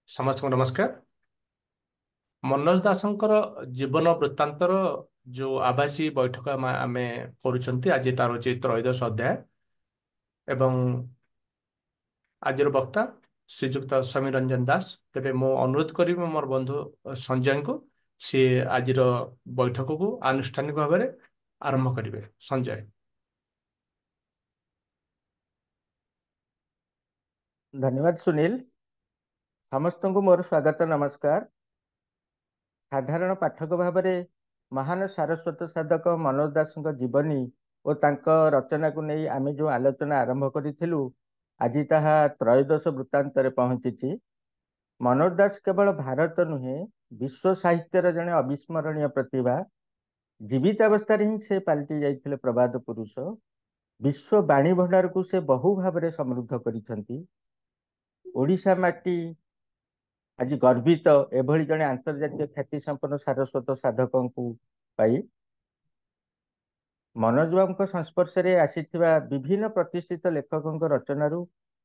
ସମସ୍ତଙ୍କୁ ନମସ୍କାର। ମନୋଜ ଦାସଙ୍କର ଜୀବନ ବୃତ୍ତାନ୍ତର ଯୋଉ ଆଭାସୀ ବୈଠକ ଆମେ କରୁଛନ୍ତି, ଆଜି ତାର ହଉଛି ତ୍ରୟୋଦଶ ଅଧ୍ୟାୟ। ଏବଂ ଆଜିର ବକ୍ତା ଶ୍ରୀଯୁକ୍ତ ସମୀର ରଞ୍ଜନ ଦାସ। ତେବେ ମୁଁ ଅନୁରୋଧ କରିବି ମୋର ବନ୍ଧୁ ସଞ୍ଜୟଙ୍କୁ, ସିଏ ଆଜିର ବୈଠକକୁ ଆନୁଷ୍ଠାନିକ ଭାବରେ ଆରମ୍ଭ କରିବେ। ସଞ୍ଜୟ। धन्यवाद सुनील। समस्तଙ୍କୁ ମୋର ସ୍ୱାଗତ ନମସ୍କାର। ସାଧାରଣ ପାଠକ ଭାବରେ ମହାନ ସାରସ୍ୱତ ସାଧକ ମନୋଜ ଦାସଙ୍କ ଜୀବନୀ ଓ ତାଙ୍କ ରଚନାକୁ ନେଇ ଆମେ ଯେଉଁ ଆଲୋଚନା ଆରମ୍ଭ କରିଥିଲୁ, ଆଜି ତାହା ତ୍ରୟୋଦଶ ବୃତ୍ତାନ୍ତରେ ପହଞ୍ଚିଛି। ମନୋଜ ଦାସ କେବଳ ଭାରତ ନୁହେଁ, ବିଶ୍ୱ ସାହିତ୍ୟର ଜଣେ ଅବିସ୍ମରଣୀୟ ପ୍ରତିଭା। ଜୀବିତାବସ୍ଥାରେ ହିଁ ସେ ପାଲଟି ଯାଇଥିଲେ ପ୍ରବାଦ ପୁରୁଷ। ବିଶ୍ୱ ବାଣୀ ଭଣ୍ଡାରକୁ ସେ ବହୁ ଭାବରେ ସମୃଦ୍ଧ କରିଛନ୍ତି। ଓଡ଼ିଶା ମାଟି ଆଜି ଗର୍ବିତ ଏଭଳି ଜଣେ ଆନ୍ତର୍ଜାତୀୟ ଖ୍ୟାତି ସମ୍ପନ୍ନ ସାରସ୍ୱତ ସାଧକଙ୍କୁ ପାଇ। ମନୋଜ ବାବୁଙ୍କ ସଂସ୍ପର୍ଶରେ ଆସିଥିବା ବିଭିନ୍ନ ପ୍ରତିଷ୍ଠିତ ଲେଖକଙ୍କ ରଚନାରୁ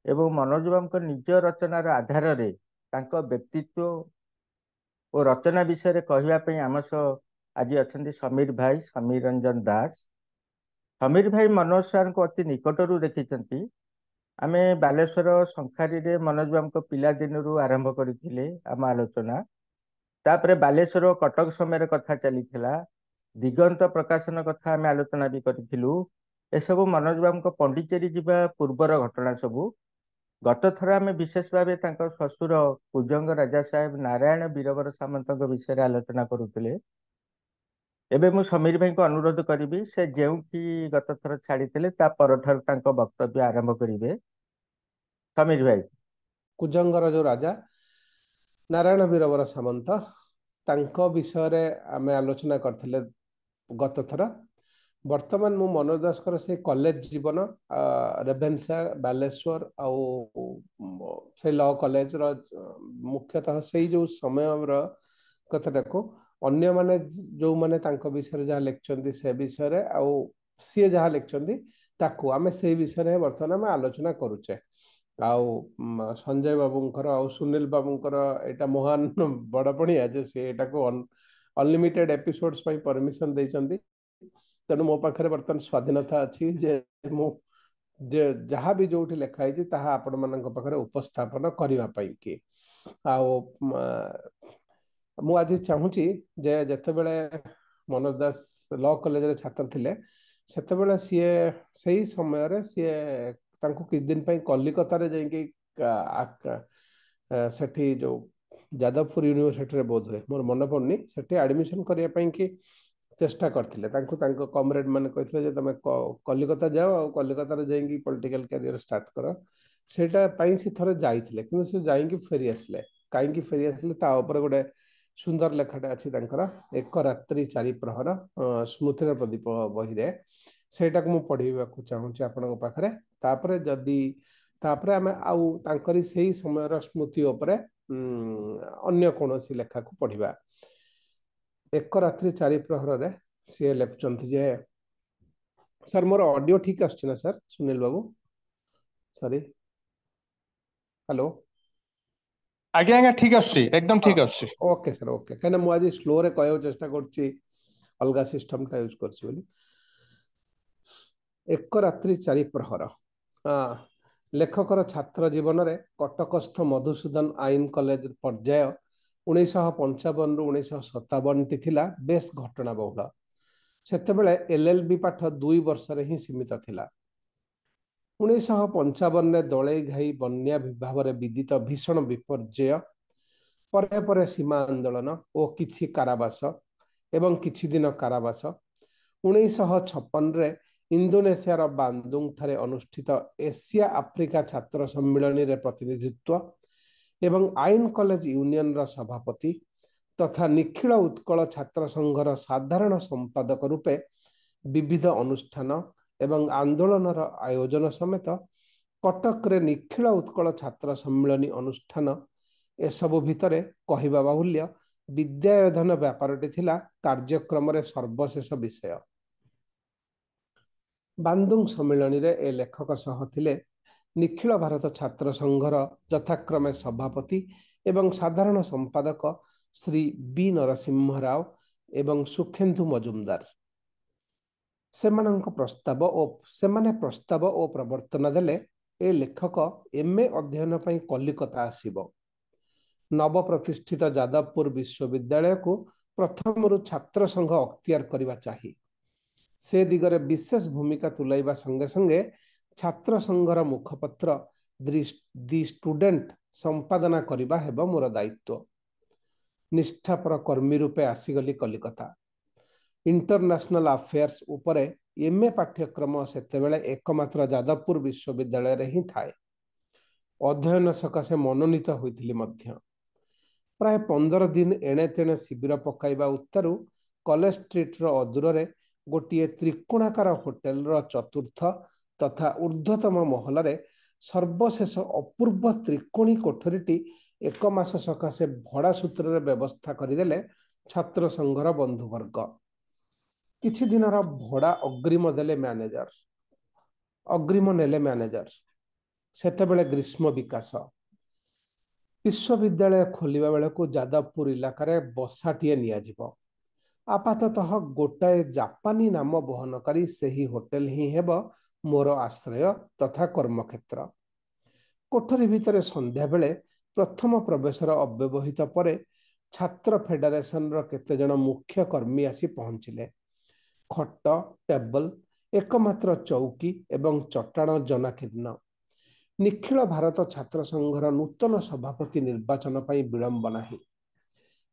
ଏବଂ ମନୋଜ ବାବୁଙ୍କ ନିଜ ରଚନାର ଆଧାରରେ ତାଙ୍କ ବ୍ୟକ୍ତିତ୍ୱ ଓ ରଚନା ବିଷୟରେ କହିବା ପାଇଁ ଆମ ସହ ଆଜି ଅଛନ୍ତି ସମୀର ଭାଇ, ସମୀର ରଞ୍ଜନ ଦାସ। ସମୀର ଭାଇ ମନୋଜ ସାରଙ୍କୁ ଅତି ନିକଟରୁ ଦେଖିଛନ୍ତି। ଆମେ ବାଲେଶ୍ୱର ଶଙ୍ଖାରୀରେ ମନୋଜ ବାବୁଙ୍କ ପିଲାଦିନରୁ ଆରମ୍ଭ କରିଥିଲେ ଆମ ଆଲୋଚନା। ତାପରେ ବାଲେଶ୍ୱର କଟକ ସମୟରେ କଥା ଚାଲିଥିଲା। ଦିଗନ୍ତ ପ୍ରକାଶନ କଥା ଆମେ ଆଲୋଚନା ବି କରିଥିଲୁ। ଏସବୁ ମନୋଜ ବାବୁଙ୍କ ପଣ୍ଡିଚେରୀ ଯିବା ପୂର୍ବର ଘଟଣା ସବୁ। ଗତ ଥର ଆମେ ବିଶେଷ ଭାବେ ତାଙ୍କ ଶ୍ୱଶୁର କୁଜଙ୍ଗ ରାଜା ସାହେବ ନାରାୟଣ ବୀରବର ସାମନ୍ତଙ୍କ ବିଷୟରେ ଆଲୋଚନା କରୁଥିଲେ। ଏବେ ମୁଁ ସମୀର ଭାଇଙ୍କୁ ଅନୁରୋଧ କରିବି, ସେ ଯେଉଁଠି ଗତ ଥର ଛାଡ଼ିଥିଲେ ତା ପରଠାରୁ ତାଙ୍କ ବକ୍ତବ୍ୟ ଆରମ୍ଭ କରିବେ। ସମୀର ଭାଇ। କୁଜଙ୍ଗର ଯୋଉ ରାଜା ନାରାୟଣ ବୀରବର ସାମନ୍ତ, ତାଙ୍କ ବିଷୟରେ ଆମେ ଆଲୋଚନା କରିଥିଲେ ଗତ ଥର। ବର୍ତ୍ତମାନ ମୁଁ ମନୋଜ ଦାସଙ୍କର ସେଇ କଲେଜ ଜୀବନ, ରେଭେନ୍ସା, ବାଲେଶ୍ୱର ଆଉ ସେଇ ଲ କଲେଜର ମୁଖ୍ୟତଃ ସେଇ ଯୋଉ ସମୟର କଥାଟାକୁ ଅନ୍ୟମାନେ ଯୋଉମାନେ ତାଙ୍କ ବିଷୟରେ ଯାହା ଲେଖିଛନ୍ତି ସେ ବିଷୟରେ ଆଉ ସିଏ ଯାହା ଲେଖିଛନ୍ତି ତାକୁ ଆମେ ସେଇ ବିଷୟରେ ବର୍ତ୍ତମାନ ଆମେ ଆଲୋଚନା କରୁଛେ। ଆଉ ସଞ୍ଜୟ ବାବୁଙ୍କର ଆଉ ସୁନୀଲ ବାବୁଙ୍କର ଏଇଟା ମହାନ ବଡ଼ ପଣିଆ ଯେ ସେ ଏଟାକୁ ଅନଲିମିଟେଡ ଏପିସୋଡ୍ସ ପାଇଁ ପରମିଶନ ଦେଇଛନ୍ତି। ତେଣୁ ମୋ ପାଖରେ ବର୍ତ୍ତମାନ ସ୍ୱାଧୀନତା ଅଛି ଯେ ମୁଁ ଯାହା ବି ଯୋଉଠି ଲେଖା ହେଇଛି ତାହା ଆପଣମାନଙ୍କ ପାଖରେ ଉପସ୍ଥାପନ କରିବା ପାଇଁ କି। ଆଉ ମୁଁ ଆଜି ଚାହୁଁଛି ଯେ ଯେତେବେଳେ ମନୋଜ ଦାସ ଲ କଲେଜରେ ଛାତ୍ର ଥିଲେ, ସେତେବେଳେ ସିଏ ସେଇ ସମୟରେ ସିଏ ତାଙ୍କୁ କିଛି ଦିନ ପାଇଁ କଲିକତାରେ ଯାଇକି ସେଠି ଯୋଉ ଯାଦବପୁର ୟୁନିଭର୍ସିଟିରେ ବୋଧ ହୁଏ, ମୋର ମନେ ପଡୁନି, ସେଠି ଆଡମିସନ କରିବା ପାଇଁ କି ଚେଷ୍ଟା କରିଥିଲେ। ତାଙ୍କୁ ତାଙ୍କ କମରେଡ ମାନେ କହିଥିଲେ ଯେ ତମେ କଲିକତା ଯାଅ ଆଉ କଲିକତାରେ ଯାଇକି ପଲିଟିକାଲ କ୍ୟାରିୟର ଷ୍ଟାର୍ଟ କର। ସେଇଟା ପାଇଁ ସେ ଥରେ ଯାଇଥିଲେ, କିନ୍ତୁ ସେ ଯାଇକି ଫେରି ଆସିଲେ। କାହିଁକି ଫେରି ଆସିଲେ ତା ଉପରେ ଗୋଟେ ସୁନ୍ଦର ଲେଖାଟେ ଅଛି ତାଙ୍କର, ଏକ ରାତ୍ରି ଚାରି ପ୍ରହର ସ୍ମୃତିର ପ୍ରଦୀପ ବହିରେ। ସେଇଟାକୁ ମୁଁ ପଢିବାକୁ ଚାହୁଁଛି ଆପଣଙ୍କ ପାଖରେ। ତାପରେ ଆମେ ଆଉ ତାଙ୍କରି ସେଇ ସମୟର ସ୍ମୃତି ଉପରେ ଅନ୍ୟ କୌଣସି ଲେଖାକୁ ପଢିବା। ଏକ ରାତ୍ରି ଚାରି ପ୍ରହରରେ ସିଏ ଲେଖୁଛନ୍ତି ଯେ, ସାର୍ ମୋର ଅଡିଓ ଠିକ ଆସୁଛି ନା ସାର୍? ସୁନୀଲ ବାବୁ, ସରି, ହ୍ୟାଲୋ। ଆଜ୍ଞା ଆଜ୍ଞା, ଠିକ ଆସୁଛି, ଏକଦମ ଠିକ ଆସୁଛି। Okay sir, okay. କାହିଁକିନା ମୁଁ ଆଜି ସ୍ଲୋରେ କହିବାକୁ ଚେଷ୍ଟା କରୁଛି, ଅଲଗା ସିଷ୍ଟମଟା ୟୁଜ କରୁଛି ବୋଲି। ଏକ ରାତ୍ରି ଚାରି ପ୍ରହର ଲେଖକର ଛାତ୍ର ଜୀବନରେ କଟକସ୍ଥ ମଧୁସୂଦନ ଆଇନ କଲେଜ ପର୍ଯ୍ୟାୟ 1955ରୁ 1957ଟି ଥିଲା ବେଶ ଘଟଣା ବହୁଳ। ସେତେବେଳେ LLB ପାଠ 2 ବର୍ଷରେ ହିଁ ସୀମିତ ଥିଲା। 1955ରେ ଦଳେଇ ଘାଇ ବନ୍ୟା ଭାବରେ ବିଦିତ ଭୀଷଣ ବିପର୍ଯ୍ୟୟ, ପରେ ପରେ ସୀମା ଆନ୍ଦୋଳନ ଓ କିଛି କାରାବାସ ଏବଂ କିଛି ଦିନ କାରାବାସ, 1956ରେ ଇଣ୍ଡୋନେସିଆର ବାନ୍ଦୁଙ୍ଗ ଠାରେ ଅନୁଷ୍ଠିତ ଏସିଆ ଆଫ୍ରିକା ଛାତ୍ର ସମ୍ମିଳନୀରେ ପ୍ରତିନିଧିତ୍ୱ ଏବଂ ଆଇନ କଲେଜ ୟୁନିୟନର ସଭାପତି ତଥା ନିଖିଳ ଉତ୍କଳ ଛାତ୍ର ସଂଘର ସାଧାରଣ ସମ୍ପାଦକ ରୂପେ ବିବିଧ ଅନୁଷ୍ଠାନ ଏବଂ ଆନ୍ଦୋଳନର ଆୟୋଜନ ସମେତ କଟକରେ ନିଖିଳ ଉତ୍କଳ ଛାତ୍ର ସମ୍ମିଳନୀ ଅନୁଷ୍ଠାନ, ଏସବୁ ଭିତରେ କହିବା ବାହୁଲ୍ୟ ବିଦ୍ୟାୟୋଧନ ବ୍ୟାପାରଟି ଥିଲା କାର୍ଯ୍ୟକ୍ରମରେ ସର୍ବଶେଷ ବିଷୟ। ବାନ୍ଦୁଙ୍ଗ ସମ୍ମିଳନୀରେ ଏ ଲେଖକ ସହ ଥିଲେ ନିଖିଳ ଭାରତ ଛାତ୍ର ସଂଘର ଯଥାକ୍ରମେ ସଭାପତି ଏବଂ ସାଧାରଣ ସମ୍ପାଦକ ଶ୍ରୀ ବି ନରସିଂହ ରାଓ ଏବଂ ସୁଖେନ୍ଦୁ ମଜୁମଦାର। ସେମାନେ ପ୍ରସ୍ତାବ ଓ ପ୍ରବର୍ତ୍ତନ ଦେଲେ ଏ ଲେଖକ MA ଅଧ୍ୟୟନ ପାଇଁ କଲିକତା ଆସିବ। ନବପ୍ରତିଷ୍ଠିତ ଯାଦବପୁର ବିଶ୍ୱବିଦ୍ୟାଳୟକୁ ପ୍ରଥମରୁ ଛାତ୍ର ସଂଘ ଅକ୍ତିଆର କରିବା ଚାହି। ସେ ଦିଗରେ ବିଶେଷ ଭୂମିକା ତୁଲାଇବା ସଙ୍ଗେ ସଙ୍ଗେ ଛାତ୍ର ସଂଘର ମୁଖପତ୍ର ଦି ଷ୍ଟୁଡେଣ୍ଟ ସମ୍ପାଦନା କରିବା ହେବ ମୋର ଦାୟିତ୍ୱ। ନିଷ୍ଠାପର କର୍ମୀ ରୂପେ ଆସିଗଲି କଲିକତା। ଇଣ୍ଟରନ୍ୟାସନାଲ ଆଫେୟାର୍ସ ଉପରେ MA ପାଠ୍ୟକ୍ରମ ସେତେବେଳେ ଏକମାତ୍ର ଯାଦବପୁର ବିଶ୍ୱବିଦ୍ୟାଳୟରେ ହିଁ ଥାଏ। ଅଧ୍ୟୟନ ସକାଶେ ମନୋନୀତ ହୋଇଥିଲି ମଧ୍ୟ। ପ୍ରାୟ 15 ଦିନ ଏଣେ ତେଣେ ଶିବିର ପକାଇବା ଉତ୍ତାରୁ କଲେଜ ଷ୍ଟ୍ରିଟ୍ର ଅଦୂରରେ ଗୋଟିଏ ତ୍ରିକୋଣାକାର ହୋଟେଲର ଚତୁର୍ଥ ତଥା ଊର୍ଦ୍ଧ୍ୱତମ ମହଲାରେ ସର୍ବଶେଷ ଅପୂର୍ବ ତ୍ରିକୋଣୀ କୋଠରୀଟି 1 ମାସ ସକାଶେ ଭଡ଼ା ସୂତ୍ରରେ ବ୍ୟବସ୍ଥା କରିଦେଲେ ଛାତ୍ର ସଂଘର ବନ୍ଧୁବର୍ଗ। କିଛି ଦିନର ଭଡ଼ା ଅଗ୍ରିମ ନେଲେ ମ୍ୟାନେଜର। ସେତେବେଳେ ଗ୍ରୀଷ୍ମ ବିକାଶ। ବିଶ୍ୱବିଦ୍ୟାଳୟ ଖୋଲିବା ବେଳକୁ ଯାଦବପୁର ଇଲାକାରେ ବସାଟିଏ ନିଆଯିବ। ଆପାତତଃ ଗୋଟାଏ ଜାପାନୀ ନାମ ବହନକାରୀ ସେହି ହୋଟେଲ ହିଁ ହେବ ମୋର ଆଶ୍ରୟ ତଥା କର୍ମକ୍ଷେତ୍ର। କୋଠରୀ ଭିତରେ ସନ୍ଧ୍ୟାବେଳେ ପ୍ରଥମ ପ୍ରବେଶର ଅବ୍ୟବହିତ ପରେ ଛାତ୍ର ଫେଡେରେସନର କେତେଜଣ ମୁଖ୍ୟ କର୍ମୀ ଆସି ପହଞ୍ଚିଲେ। ଖଟ, ଟେବଲ, ଏକମାତ୍ର ଚୌକି ଏବଂ ଚଟାଣ ଜନାକୀର୍ଣ୍ଣ। ନିଖିଳ ଭାରତ ଛାତ୍ର ସଂଘର ନୂତନ ସଭାପତି ନିର୍ବାଚନ ପାଇଁ ବିଳମ୍ବ ନାହିଁ।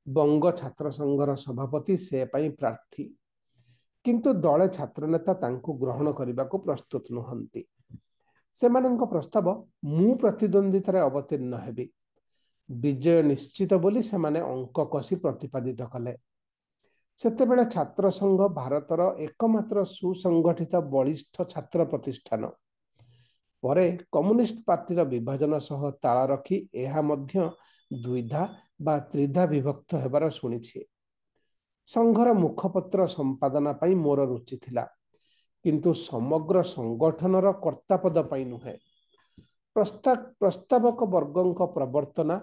ବଙ୍ଗ ଛାତ୍ର ସଂଘର ସଭାପତି ସେ ପାଇଁ ପ୍ରାର୍ଥୀ, କିନ୍ତୁ ଦଳେ ଛାତ୍ରନେତା ତାଙ୍କୁ ଗ୍ରହଣ କରିବାକୁ ପ୍ରସ୍ତୁତ ନୁହନ୍ତି। ସେମାନଙ୍କ ପ୍ରସ୍ତାବ, ମୁଁ ପ୍ରତିଦ୍ୱନ୍ଦ୍ୱିତାରେ ଅବତୀର୍ଣ୍ଣ ହେବି। ବିଜୟ ନିଶ୍ଚିତ ବୋଲି ସେମାନେ ଅଙ୍କ କଷି ପ୍ରତିପାଦିତ କଲେ। ସେତେବେଳେ ଛାତ୍ର ସଂଘ ଭାରତର ଏକମାତ୍ର ସୁସଂଗଠିତ ବଳିଷ୍ଠ ଛାତ୍ର ପ୍ରତିଷ୍ଠାନ। ପରେ କମ୍ୟୁନିଷ୍ଟ ପାର୍ଟିର ବିଭାଜନ ସହ ତାଳ ରଖି ଏହା ମଧ୍ୟ ଦ୍ୱିଧା ବା ତ୍ରିଧା ବିଭକ୍ତ ହେବାର ଶୁଣିଛି। ସଂଘର ମୁଖପତ୍ର ସମ୍ପାଦନା ପାଇଁ ମୋର ରୁଚି ଥିଲା, କିନ୍ତୁ ସମଗ୍ର ସଂଗଠନର କର୍ତ୍ତାପଦ ପାଇଁ ନୁହେଁ। ପ୍ରସ୍ତାବକ ବର୍ଗଙ୍କ ପ୍ରବର୍ତ୍ତନା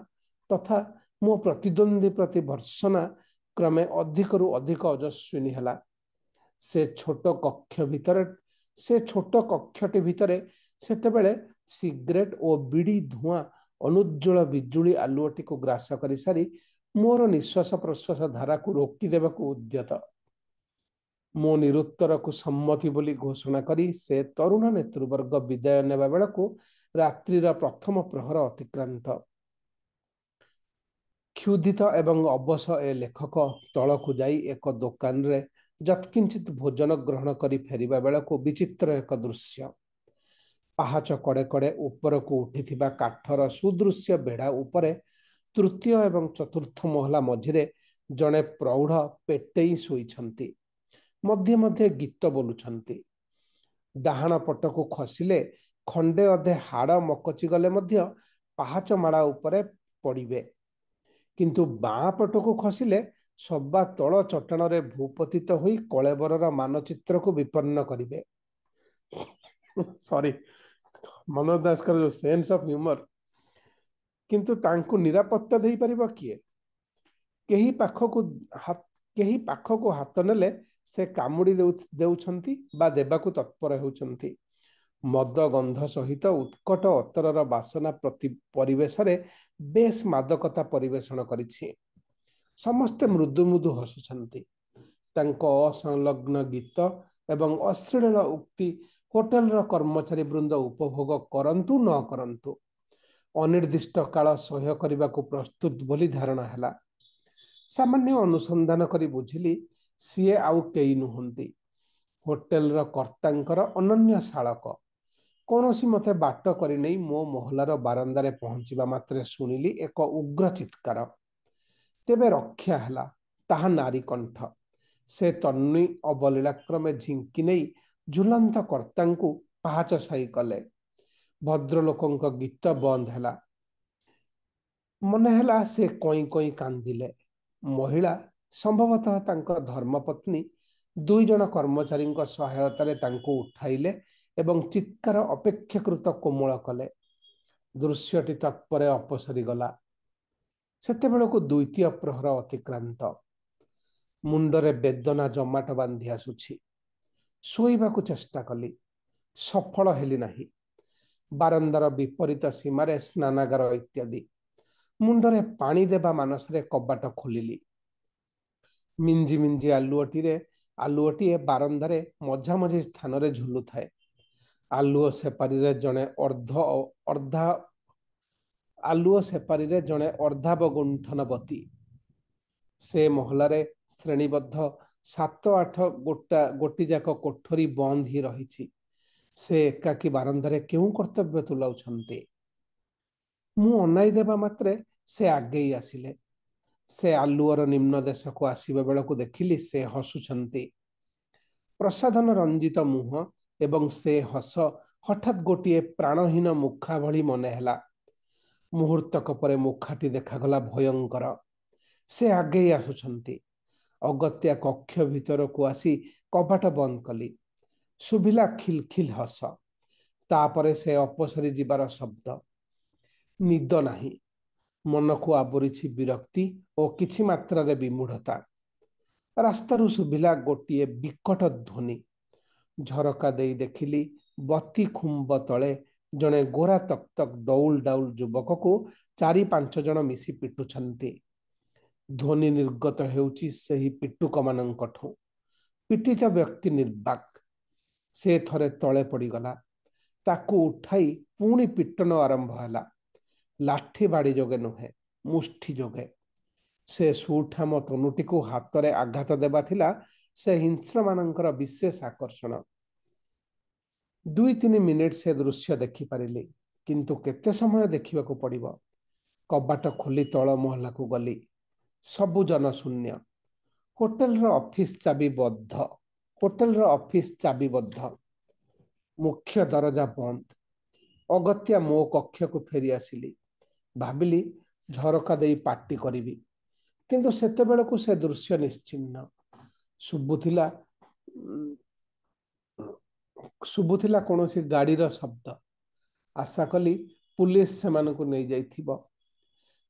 ତଥା ମୋ ପ୍ରତିଦ୍ୱନ୍ଦ୍ୱୀ ପ୍ରତି ଭର୍ତ୍ସନା କ୍ରମେ ଅଧିକରୁ ଅଧିକ ଓଜସ୍ୱିନୀ ହେଲା। ସେ ଛୋଟ କକ୍ଷଟି ଭିତରେ ସେତେବେଳେ ସିଗାରେଟ ଓ ବିଡ଼ି ଧୂଆଁ ଅନୁଜ୍ଜ୍ୱଳ ବିଜୁଳି ଆଲୁଅଟିକୁ ଗ୍ରାସ କରିସାରି ମୋର ନିଶ୍ୱାସ ପ୍ରଶ୍ୱାସ ଧାରାକୁ ରୋକିଦେବାକୁ ଉଦ୍ୟତ। ମୋ ନିରୁତ୍ତରକୁ ସମ୍ମତି ବୋଲି ଘୋଷଣା କରି ସେ ତରୁଣ ନେତୃବର୍ଗ ବିଦାୟ ନେବା ବେଳକୁ ରାତ୍ରିର ପ୍ରଥମ ପ୍ରହର ଅତିକ୍ରାନ୍ତ। କ୍ଷୁଧିତ ଏବଂ ଅବଶ ଏ ଲେଖକ ତଳକୁ ଯାଇ ଏକ ଦୋକାନରେ ଯତ୍କିଞ୍ଚିତ ଭୋଜନ ଗ୍ରହଣ କରି ଫେରିବା ବେଳକୁ ବିଚିତ୍ର ଏକ ଦୃଶ୍ୟ। ପାହାଚ କଡ଼େ କଡ଼େ ଉପରକୁ ଉଠିଥିବା କାଠର ସୁଦୃଶ୍ୟ ବେଢ଼ା ଉପରେ ତୃତୀୟ ଏବଂ ଚତୁର୍ଥ ମହଲା ମଝିରେ ଜଣେ ପ୍ରୌଢ଼ ପେଟେଇ ଶୋଇଛନ୍ତି। ମଧ୍ୟେ ମଧ୍ୟେ ଗୀତ ବୋଲୁଛନ୍ତି। ଡାହାଣ ପଟକୁ ଖସିଲେ ଖଣ୍ଡେ ଅଧେ ହାଡ଼ ମକଚି ଗଲେ ମଧ୍ୟ ପାହାଚ ମାଳା ଉପରେ ପଡ଼ିବେ, କିନ୍ତୁ ବାଁ ପଟକୁ ଖସିଲେ ସବା ତଳ ଚଟାଣରେ ଭୂପତିତ ହୋଇ କଳେବରର ମାନଚିତ୍ରକୁ ବିପନ୍ନ କରିବେ। ସରି, ମନୋଜ ଦାସଙ୍କର ଯୋଉ ସେନ୍ସ ଅଫ ହ୍ୟୁମର, କିନ୍ତୁ ତାଙ୍କୁ ନିରାପତ୍ତା ଦେଇପାରିବ କିଏ? କେହି ପାଖକୁ ହାତ ନେଲେ ସେ କାମୁଡ଼ି ଦେଉଛନ୍ତି ବା ଦେବାକୁ ତତ୍ପର ହେଉଛନ୍ତି। ମଦ ଗନ୍ଧ ସହିତ ଉତ୍କଟ ଅତରର ବାସନା ପରିବେଶରେ ବେଶ ମାଦକତା ପରିବେଷଣ କରିଛି। ସମସ୍ତେ ମୃଦୁ ମୃଦୁ ହସୁଛନ୍ତି। ତାଙ୍କ ଅସଂଲଗ୍ନ ଗୀତ ଏବଂ ଅଶ୍ଳୀଳ ଉକ୍ତି ହୋଟେଲର କର୍ମଚାରୀ ବୃନ୍ଦ ଉପଭୋଗ କରନ୍ତୁ ନ କରନ୍ତୁ, ଅନିର୍ଦ୍ଦିଷ୍ଟ କାଳ ସହ୍ୟ କରିବାକୁ ପ୍ରସ୍ତୁତ ବୋଲି ଧାରଣା ହେଲା। ସାମାନ୍ୟ ଅନୁସନ୍ଧାନ କରି ବୁଝିଲି ସିଏ ଆଉ କେହି ନୁହନ୍ତି, ହୋଟେଲର କର୍ତ୍ତାଙ୍କର ଅନନ୍ୟ ଶାଳକ। କୌଣସି ମତେ ବାଟ କରିନେଇ ମୋ ମହଲାର ବାରନ୍ଦାରେ ପହଞ୍ଚିବା ମାତ୍ରେ ଶୁଣିଲି ଏକ ଉଗ୍ର ଚିତ୍କାର। ତେବେ ରକ୍ଷା ହେଲା, ତାହା ନାରୀ କଣ୍ଠ। ସେ ତନ୍ୱୀ ଅବଲୀଳାକ୍ରମେ ଝିଙ୍କି ନେଇ ଝୁଲନ୍ତ କର୍ତ୍ତାଙ୍କୁ ପାହାଚ ସାଇ କଲେ। ଭଦ୍ରଲୋକଙ୍କ ଗୀତ ବନ୍ଦ ହେଲା। ମନେ ହେଲା ସେ କଇଁ କଇଁ କାନ୍ଦିଲେ। ମହିଳା, ସମ୍ଭବତଃ ତାଙ୍କ ଧର୍ମପତ୍ନୀ, 2 ଜଣ କର୍ମଚାରୀଙ୍କ ସହାୟତାରେ ତାଙ୍କୁ ଉଠାଇଲେ ଏବଂ ଚିତ୍କାର ଅପେକ୍ଷାକୃତ କୋମଳ କଲେ। ଦୃଶ୍ୟଟି ତତ୍ପରେ ଅପସରି ଗଲା। ସେତେବେଳକୁ ଦ୍ୱିତୀୟ ପ୍ରହର ଅତିକ୍ରାନ୍ତ। ମୁଣ୍ଡରେ ବେଦନା ଜମାଟ ବାନ୍ଧି ଆସୁଛି। ଶୋଇବାକୁ ଚେଷ୍ଟା କଲି, ସଫଳ ହେଲି ନାହିଁ। ବାରଣ୍ଡାର ବିପରୀତ ସୀମାରେ ସ୍ନାନାଗାର ଇତ୍ୟାଦି। ମୁଣ୍ଡରେ ପାଣି ଦେବା ମାନସରେ କବାଟ ଖୋଲିଲି। ମିଞ୍ଜି ମିଞ୍ଜି ଆଲୁଅଟିଏ ବାରନ୍ଦାରେ ମଝାମଝି ସ୍ଥାନରେ ଝୁଲୁଥାଏ। ଆଲୁଅ ସେପାରିରେ ଜଣେ ଅର୍ଦ୍ଧାବଗୁଣ୍ଠନବତୀ। ସେ ମହଲାରେ ଶ୍ରେଣୀବଦ୍ଧ 7-8 ଗୋଟିଯାକ କୋଠରୀ ବନ୍ଦ ହିଁ ରହିଛି। ସେ ଏକାକୀ ବାରନ୍ଦାରେ କେଉଁ କର୍ତ୍ତବ୍ୟ ତୁଲାଉଛନ୍ତି? ମୁଁ ଅନାଇ ଦେବା ମାତ୍ରେ ସେ ଆଗେଇ ଆସିଲେ। ସେ ଆଲୁଅର ନିମ୍ନ ଦେଶକୁ ଆସିବା ବେଳକୁ ଦେଖିଲି ସେ ହସୁଛନ୍ତି। ପ୍ରସାଧନ ରଞ୍ଜିତ ମୁହଁ ଏବଂ ସେ ହସ ହଠାତ୍ ଗୋଟିଏ ପ୍ରାଣହୀନ ମୁଖା ଭଳି ମନେ ହେଲା। ମୁହୂର୍ତ୍ତକ ପରେ ମୁଖାଟି ଦେଖାଗଲା ଭୟଙ୍କର। ସେ ଆଗେଇ ଆସୁଛନ୍ତି। ଅଗତ୍ୟା କକ୍ଷ ଭିତରକୁ ଆସି କବାଟ ବନ୍ଦ କଲି। ଶୁଭିଲା ଖିଲଖିଲ ହସ। ତାପରେ ସେ ଅପସରି ଯିବାର ଶବ୍ଦ। ନିଦ ନାହିଁ। ମନକୁ ଆବୋରିଛି ବିରକ୍ତି ଓ କିଛି ମାତ୍ରାରେ ବିମୂଢ଼ତା। ରାସ୍ତାରୁ ଶୁଭିଲା ଗୋଟିଏ ବିକଟ ଧ୍ୱନି। ଝରକା ଦେଇ ଦେଖିଲି ବତୀ ଖୁମ୍ବ ତଳେ ଜଣେ ଗୋରା ତକ୍ତକ୍ ଡଉଲ ଡାଉଲ ଯୁବକକୁ 4-5 ଜଣ ମିଶି ପିଟୁଛନ୍ତି। ଧ୍ୱନି ନିର୍ଗତ ହେଉଛି ସେହି ପିଟୁକମାନଙ୍କଠୁ। ପୀଡ଼ିତ ବ୍ୟକ୍ତି ନିର୍ବାକ। ସେ ଥରେ ତଳେ ପଡ଼ିଗଲା। ତାକୁ ଉଠାଇ ପୁଣି ପିଟନ ଆରମ୍ଭ ହେଲା। ଲାଠି ବାଡ଼ି ଯୋଗେ ନୁହେଁ, ମୁଷ୍ଟି ଯୋଗେ। ସେ ସୁଠାମ ତନୁଟିକୁ ହାତରେ ଆଘାତ ଦେବା ଥିଲା ସେ ହିଂସ୍ରମାନଙ୍କର ବିଶେଷ ଆକର୍ଷଣ। 2-3 ମିନିଟ୍ ସେ ଦୃଶ୍ୟ ଦେଖିପାରିଲି, କିନ୍ତୁ କେତେ ସମୟ ଦେଖିବାକୁ ପଡ଼ିବ? କବାଟ ଖୋଲି ତଳ ମହଲାକୁ ଗଲି। ସବୁ ଜନଶୂନ୍ୟ। ହୋଟେଲର ଅଫିସ ଚାବିବଦ୍ଧ। ମୁଖ୍ୟ ଦରଜା ବନ୍ଦ। ଅଗତ୍ୟା ମୋ କକ୍ଷକୁ ଫେରି ଆସିଲି। ଭାବିଲି ଝରକା ଦେଇ ପାଟି କରିବି, କିନ୍ତୁ ସେତେବେଳକୁ ସେ ଦୃଶ୍ୟ ନିଶ୍ଚିହ୍ନ। ଶୁଭୁଥିଲା କୌଣସି ଗାଡ଼ିର ଶବ୍ଦ। ଆଶା କଲି ପୁଲିସ ସେମାନଙ୍କୁ ନେଇଯାଇଥିବ।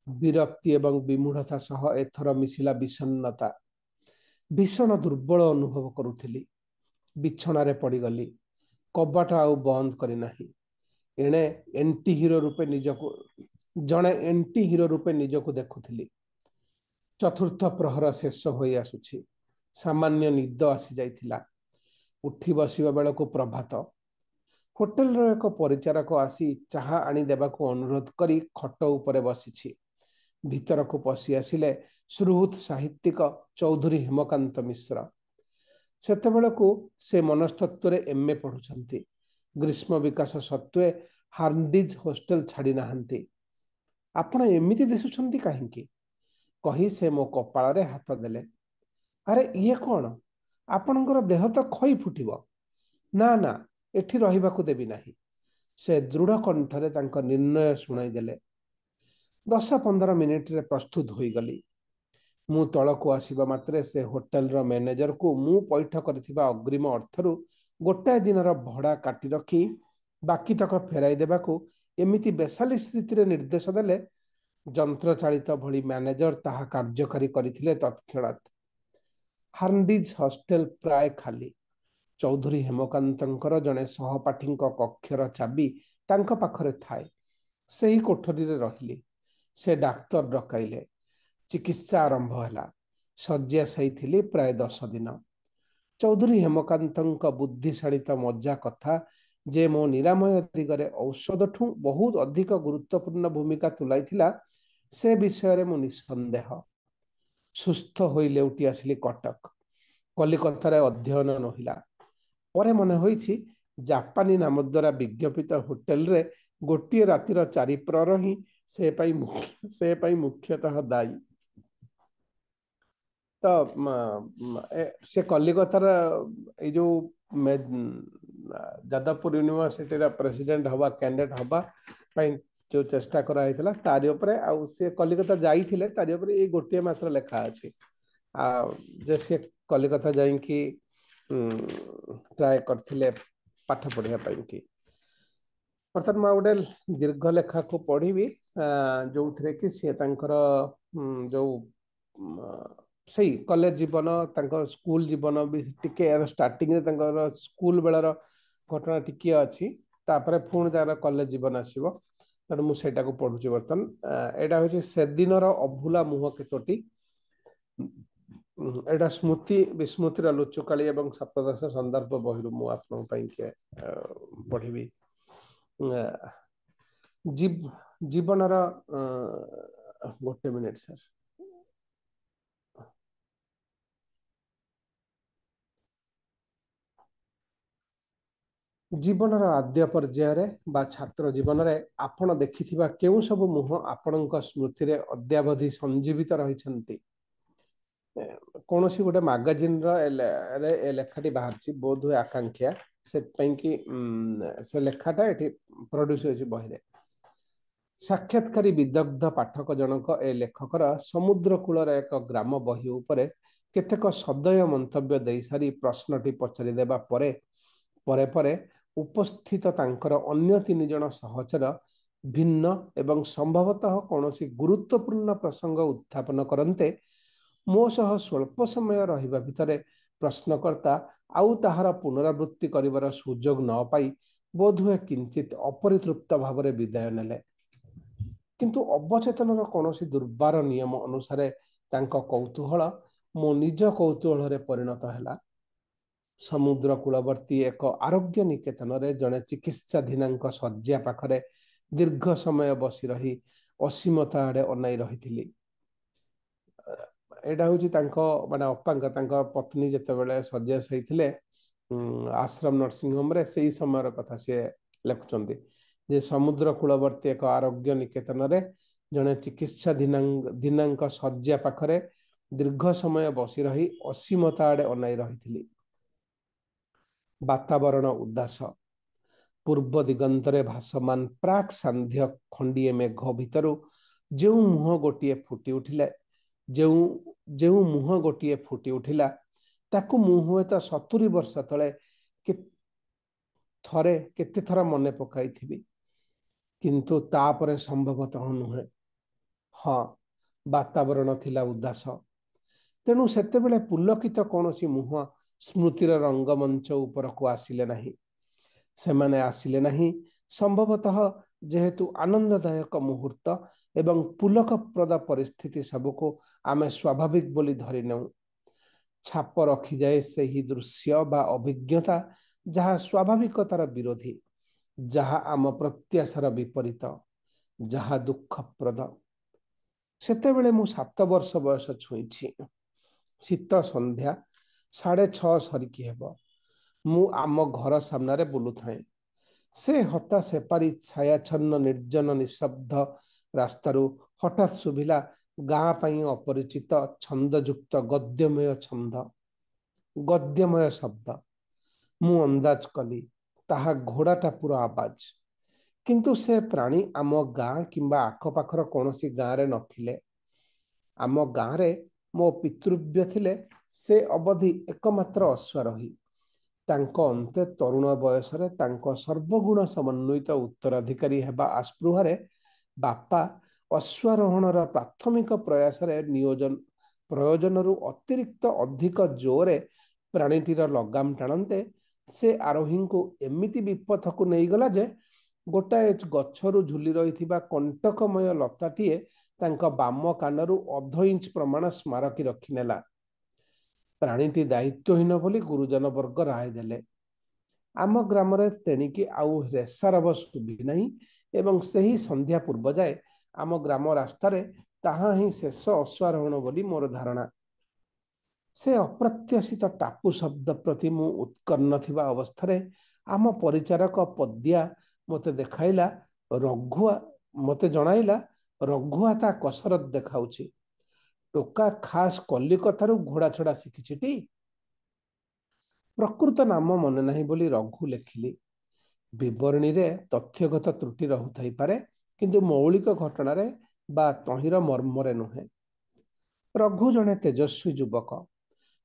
ବିରକ୍ତି ଏବଂ ବିମୂଢ଼ତା ସହ ଏଥର ମିଶିଲା ବିଷଣ୍ଣତା। ଭୀଷଣ ଦୁର୍ବଳ ଅନୁଭବ କରୁଥିଲି। ବିଛଣାରେ ପଡ଼ିଗଲି। କବାଟ ଆଉ ବନ୍ଦ କରିନାହିଁ। ଜଣେ ଏଣ୍ଟି ହିରୋ ରୂପେ ନିଜକୁ ଦେଖୁଥିଲି। ଚତୁର୍ଥ ପ୍ରହର ଶେଷ ହୋଇ ଆସୁଛି। ସାମାନ୍ୟ ନିଦ ଆସିଯାଇଥିଲା। ଉଠି ବସିବା ବେଳକୁ ପ୍ରଭାତ। ହୋଟେଲର ଏକ ପରିଚାରକ ଆସି ଚାହା ଆଣି ଦେବାକୁ ଅନୁରୋଧ କରି ଖଟ ଉପରେ ବସିଛି। ଭିତରକୁ ପଶି ଆସିଲେ ସୁହୃଦ ସାହିତ୍ୟିକ ଚୌଧୁରୀ ହେମକାନ୍ତ ମିଶ୍ର। ସେତେବେଳକୁ ସେ ମନସ୍ତତ୍ତ୍ୱରେ MA ପଢ଼ୁଛନ୍ତି। ଗ୍ରୀଷ୍ମ ବିକାଶ ସତ୍ତ୍ୱେ ହାର୍ଣ୍ଣିଜ ହଷ୍ଟେଲ ଛାଡ଼ି ନାହାନ୍ତି। ଆପଣ ଏମିତି ଦିଶୁଛନ୍ତି କାହିଁକି? କହି ସେ ମୋ କପାଳରେ ହାତ ଦେଲେ। ଆରେ ଇଏ କ'ଣ? ଆପଣଙ୍କର ଦେହ ତ ଖଇ ଫୁଟିବ। ନା ନା, ଏଠି ରହିବାକୁ ଦେବି ନାହିଁ। ସେ ଦୃଢ଼ କଣ୍ଠରେ ତାଙ୍କ ନିର୍ଣ୍ଣୟ ଶୁଣାଇ ଦେଲେ। 10-15 ମିନିଟରେ ପ୍ରସ୍ତୁତ ହୋଇଗଲି। ମୁଁ ତଳକୁ ଆସିବା ମାତ୍ରେ ସେ ହୋଟେଲର ମ୍ୟାନେଜରକୁ ମୁଁ ପଇଠ କରିଥିବା ଅଗ୍ରିମ ଅର୍ଥରୁ ଗୋଟାଏ ଦିନର ଭଡ଼ା କାଟି ରଖି ବାକିତକ ଫେରାଇ ଦେବାକୁ ଏମିତି ବେସାଲିସ୍ ରୀତିରେ ନିର୍ଦ୍ଦେଶ ଦେଲେ, ଯନ୍ତ୍ରଚାଳିତ ଭଳି ମ୍ୟାନେଜର ତାହା କାର୍ଯ୍ୟକାରୀ କରିଥିଲେ ତତ୍କ୍ଷଣାତ୍। ହାର୍ଣ୍ଣିଜ ହଷ୍ଟେଲ ପ୍ରାୟ ଖାଲି। ଚୌଧୁରୀ ହେମକାନ୍ତଙ୍କର ଜଣେ ସହପାଠୀଙ୍କ କକ୍ଷର ଚାବି ତାଙ୍କ ପାଖରେ ଥାଏ। ସେହି କୋଠରୀରେ ରହିଲି। ସେ ଡାକ୍ତର ଡକାଇଲେ। ଚିକିତ୍ସା ଆରମ୍ଭ ହେଲା। ଶଯ୍ୟାଶାୟୀ ଥିଲି ପ୍ରାୟ 10 ଦିନ। ଚୌଧୁରୀ ହେମକାନ୍ତଙ୍କ ବୁଦ୍ଧିଶାଳୀତ ମଜା କଥା ଯେ ମୋ ନିରାମୟ ଦିଗରେ ଔଷଧଠୁ ବହୁତ ଅଧିକ ଗୁରୁତ୍ୱପୂର୍ଣ୍ଣ ଭୂମିକା ତୁଲାଇଥିଲା, ସେ ବିଷୟରେ ମୁଁ ନିଃସନ୍ଦେହ। ସୁସ୍ଥ ହୋଇ ଲେଉଟି ଆସିଲି କଟକ। କଲିକତାରେ ଅଧ୍ୟୟନ ନୋହିଲା। ପରେ ମନେ ହୋଇଛି ଜାପାନୀ ନାମ ଦ୍ୱାରା ବିଜ୍ଞପିତ ହୋଟେଲରେ ଗୋଟିଏ ରାତିର 4 ପ୍ରହର ହିଁ ସେ ପାଇଁ ମୁଖ୍ୟତଃ ଦାୟୀ। ତ ସେ କଲିକତାର ଏଇ ଯୋଉ ଯାଦବପୁର ୟୁନିଭର୍ସିଟିର ପ୍ରେସିଡେଣ୍ଟ ହବା କ୍ୟାଣ୍ଡିଡେଟ୍ ହବା ପାଇଁ ଯୋଉ ଚେଷ୍ଟା କରାଯାଇଥିଲା ତାରି ଉପରେ, ଆଉ ସେ କଲିକତା ଯାଇଥିଲେ ତାରି ଉପରେ ଏଇ ଗୋଟିଏ ମାତ୍ର ଲେଖା ଅଛି। ଆଉ ଯେ ସେ କଲିକତା ଯାଇକି ଟ୍ରାଏ କରିଥିଲେ ପାଠ ପଢିବା ପାଇଁ କି। बर्तमान मैं गोटे दीर्घ लेखा को पढ़ी जो थे कि सी जो सही कॉलेज जीवन स्कूल जीवन भी टिके स्टार्टिंग रे स्कूल बेलर घटना टिके अच्छी तापर पुणी तार कॉलेज जीवन आसो तेणु मुझे पढ़ुची बर्तमान यहाँ हूँ से दिन अभूला मुह केतोटी एटा स्मृति विस्मृतिर लुचुकाली एवं सप्तदश संदर्भ बहिरू मु आपके पढ़ी जीवनर गोटे मिनिट सर जीवनर आद्य पर्यायर बा छात्र जीवन में आपण देखिथिबा केउ सब मुह आपणक स्मृति रे अद्यावधि संजीवित रही कौन सी गोटे मैगजीन रे लेखाटी बाहर बोध हुए आकांक्षा से से लेखाटा ये प्रोड्यूस हो बही रे साक्षात्कारी विदग्ध पाठक जनक ए लेखकर समुद्र कूलर एक ग्राम बही उपरे केतेक सदय मंतव्य दे सारी प्रश्नटी पचारि देबा परे परे परे उपस्थित तांकर अन्य 3 जन सहचर भिन्न एवं संभवतः कौन सी गुरुत्वपूर्ण प्रसंग उत्थापन करन्ते मो सह स्वल्प समय रहिबा भितरे प्रश्नकर्ता आउ ताहार पुनरावृत्ति करिवार सुजोग न पाई बोधहुए किंचित अपरितृप्त भावरे विदाय नेले किंतु अवचेतनर कौनसी दुर्बार नियम अनुसारे तांको कौतूहल मो निज कौतूहल रे परिणत हैला समुद्र कूलवर्ती एक आरोग्य निकेतन रे जड़े चिकित्साधीनांक शज्या पाखरे दीर्घ समय बसी रही असीमता आड़े अनाई रही एटा हूँ माने अप्पा पत्नी जितेबाला शज्या सही आश्रम नर्सिंग होम रे से समय कथा सी लिखुंट जे समुद्र कूलवर्ती एक आरोग्य निकेतन रे जड़े चिकित्सा दीनांक शज्या पाखरे दीर्घ समय बसी रही असीमता आड़े अनाई रही वातावरण उदास पूर्व दिगंतरे भासमान प्राक सांध्य खंडीए मेघ भितर जो मुह गोटे फुटी उठिले जो मुह गोटे फुटी उठिला ताकू मु हुए तो 70 वर्ष तले थरे केते थरा मने पकाई थी किंतु तापरे संभवतः नुहे हाँ वातावरण थिला उदास तेणु सेते बेले पुलकित कौन सी मुह स्मृतिर रंगमंच उपर को आसिले नहीं सेमाने आसिले नहीं संभवतः जेहेतु आनंददायक मुहूर्त एवं पुलकप्रद परिस्थिति सबको आमे स्वाभाविक बोली धरि नेउ छाप रखी जाए से ही दृश्य बा अभिज्ञता जहाँ स्वाभाविकतार विरोधी जहाँ आम प्रत्याशार विपरीत जहाँ दुखप्रद सेते बेले मु 7 वर्ष बयस छुईछि शीत संध्या 6:30 सरिकी हेब मु आम घर सामने बुलू थाए से हता सेपारी छायाछन्न निर्जन निशब्द रास्तारू हठात शुभिला गाँ पाई अपरिचित छंदयुक्त गद्यमय शब्द मु अंदाज कली ताहा घोड़ाटा पूरा आवाज किंतु से प्राणी आम गाँ किंबा आखपाखर कौन सी गाँ रे नथिले आम गाँ रे मो पितृव्य थिले से अवधि एकमात्र अश्वारोही तांको अंते तरुण बयस रे तांको सर्वगुण समन्वित उत्तराधिकारी हेबा आस्पृहारे बापा अश्वारोहणर प्राथमिक प्रयास रे प्रयोजन अतिरिक्त अधिक जोरे प्राणीटीर लगाम टाणते से आरोही को एमिति विपथ को नहीं गला जे गोटाए गछरु झुली रही कंटकमय लताटीए तांको बाम कानरू 1/2 इंच प्रमाण स्मारकी रखिनेला प्राणीटी दायित्वहीन बोली गुरुजन वर्ग राय देले आम ग्राम तेणिकी आउ रेसारब सुबी नहीं एवं सही संध्या पूर्व जाए आम ग्राम रास्तार ताहा ही शेष अश्वारोहण बोली मोर धारणा से अप्रत्याशित टापू शब्द प्रति मु उत्कर्ण थिबा अवस्था आम परिचारक पद्या मते देखाइला रघुआ मते जणाइला रघुआ ता कसरत देखाउछि टोका खास कलिकतारू घोड़ा छड़ा शिखिछि प्रकृत नाम मन नहीं बोली रघु लेखिली विवरणी रे तथ्यगत त्रुटि रहुथाई पारे किंतु मौलिक घटना रे बा तहिर मर्मरे नुहे रघु जने तेजस्वी युवक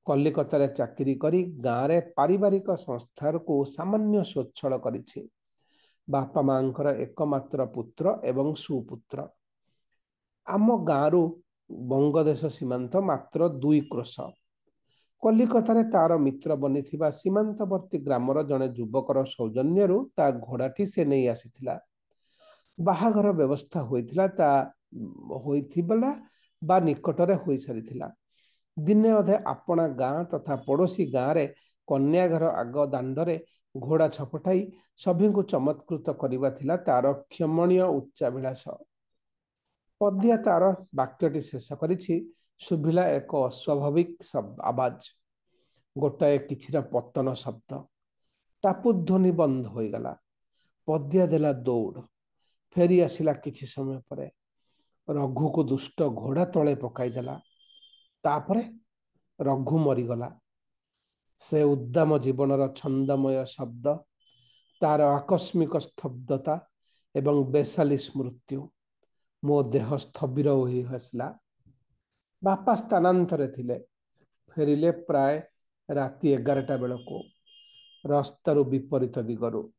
कलिकतारे चाकरी करी गाँव रे पारिवारिक संस्था को सामान्य स्वच्छल करिछि बापा मांकर एकमात्र पुत्र एवं सुपुत्र। आम गाँरु बंगदेश सीमांत मात्र 2 क्रोश। कलिकतार तार मित्र बनी सीमांतवर्ती ग्रामर जड़े युवकर सौजन्यरू ता घोड़ाटी से नहीं आसीथिला। बाहाघर व्यवस्था होइथिबला बा निकटरे होई सारिथिला। दिने अधे आपना गाँ तथा पड़ोसी गाँव रे कन्या घर आग दांडरे घोड़ा छपटाई सभी को चमत्कृत करिबा थिला तार क्षमणीय उच्चाभिलाष। पद्या तार वाक्यटी शेष करिछि शुभिला एक अस्वाभाविक आवाज, गोटाए किछिरा पतन शब्द। टापुध्वनि बंद हो गला। पद्या देला दौड़, फेरी आसिला किछि समय परे। रघु को दुष्ट घोड़ा तले पकाई देला। तापरे रघु मरीगला। से उद्दाम जीवनर छंदमय शब्द, तार आकस्मिक स्तब्धता एवं बेसालिस मृत्यु मो देह स्थबिर होई हसला। बापा स्थानांतरे थिले, फेरिले प्राय राति 11टा बेलको रास्तारू विपरीत दिगरू।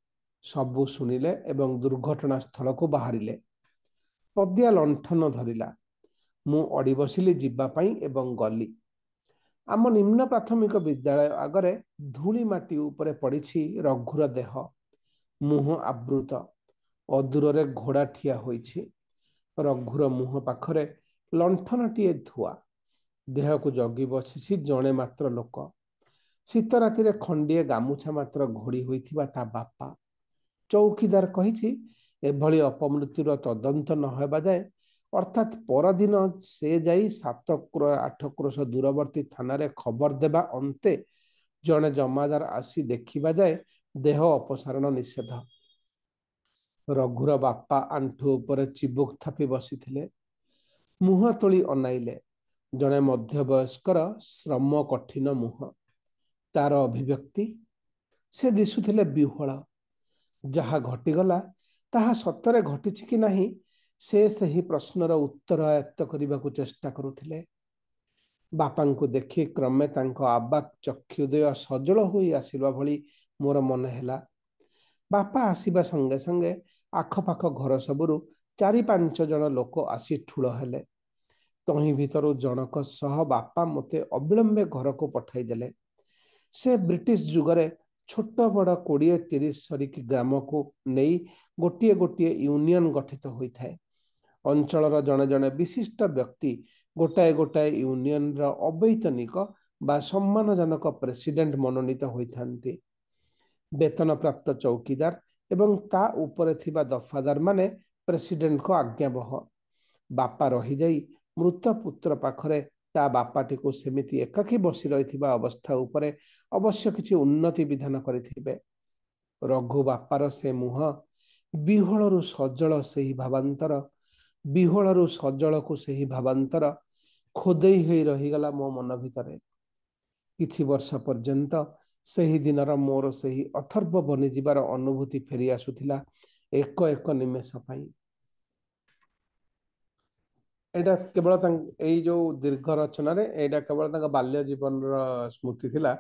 सबू सुनिले एवं दुर्घटना स्थल को बाहरिले। पद्या लंठन धरिला। मु अड़ी बसिली जीवा पाई एवं गली। आम निम्न प्राथमिक विद्यालय आगरे धूली माटी उपरे पड़िछि रघुर देह, मुह आवृत। अदूरे घोड़ा ठिया होइछि। रघुर मुह पाखरे लंठनटीए धुआ। देह को जगी बसिछि जणे मात्र लोक। शीत रातिरे खंडिए गामुछा मात्र घोड़ी होइथिबा ता बापा। चौकीदार कहिछि एभली अपमृत्युर तदंत न हेबा जाए, अर्थात परदिन से जाई 7-8 क्रोश दूरवर्ती थाना रे खबर देबा अंते जने जमादार आसी देखिबा जाए देह अपसारण निषेध। रघुर बापा आंठू उपरे चिबुक थापी बसिथिले। मुह तोली अनाइले। जने मध्यवयस्कर श्रम कठिन मुह। तार अभिव्यक्ति, से दिशुथिले विह्वल। जहा घटिगला ताहा सतरे घटिछि कि नाही से सही प्रश्नर उत्तर आयत्त करने को चेष्टा करुथिले। बापा को देखि क्रमे तांको आबाक चक्षुदय सजल होई आसिबा भली मोर मन हैला। बापा आसिबा संगे संगे आखपाख घर सबुरु 4-5 जन लोक आसी ठूल हेले। तही भितरु जनक सह बापा मते अविलंबे घर को पठाई देले। से ब्रिटिश जुगरे छोट बड़ 20-30 सरिक ग्राम को नहीं गोटे गोटे यूनियन गठित होता है। अंचलर जड़े जड़े विशिष्ट व्यक्ति गोटाए गोटाए यूनियन अवैतनिक बा सम्मानजनक प्रेसिडेंट मनोनीत होइथांती। वेतन प्राप्त चौकीदार एवं ता उपरे थिबा दफादार माने प्रेसिडेंट को आज्ञावह। बापा रही जाई मृत पुत्र पाखरे ता बापाटी को सेमिति एकाकी बसी रही अवस्था उपरे अवश्य किछि उन्नति विधान करिथिबे। रघु बापार से मुह विह्वलरु सजल सेही भावांतर, विह्वलरु सजल को सेही भावांतर खोदेई होई रहीगला मो मन भितरे। किछि वर्ष पर्यंत सेही दिनर मोर सेही अथर्व बनी जीवार अनुभूति फेरी आसुथिला एक एक निमेष पाई। एटा केवल जो दीर्घ रचना रे एटा केवल बाल्य जीवन स्मृति थिला।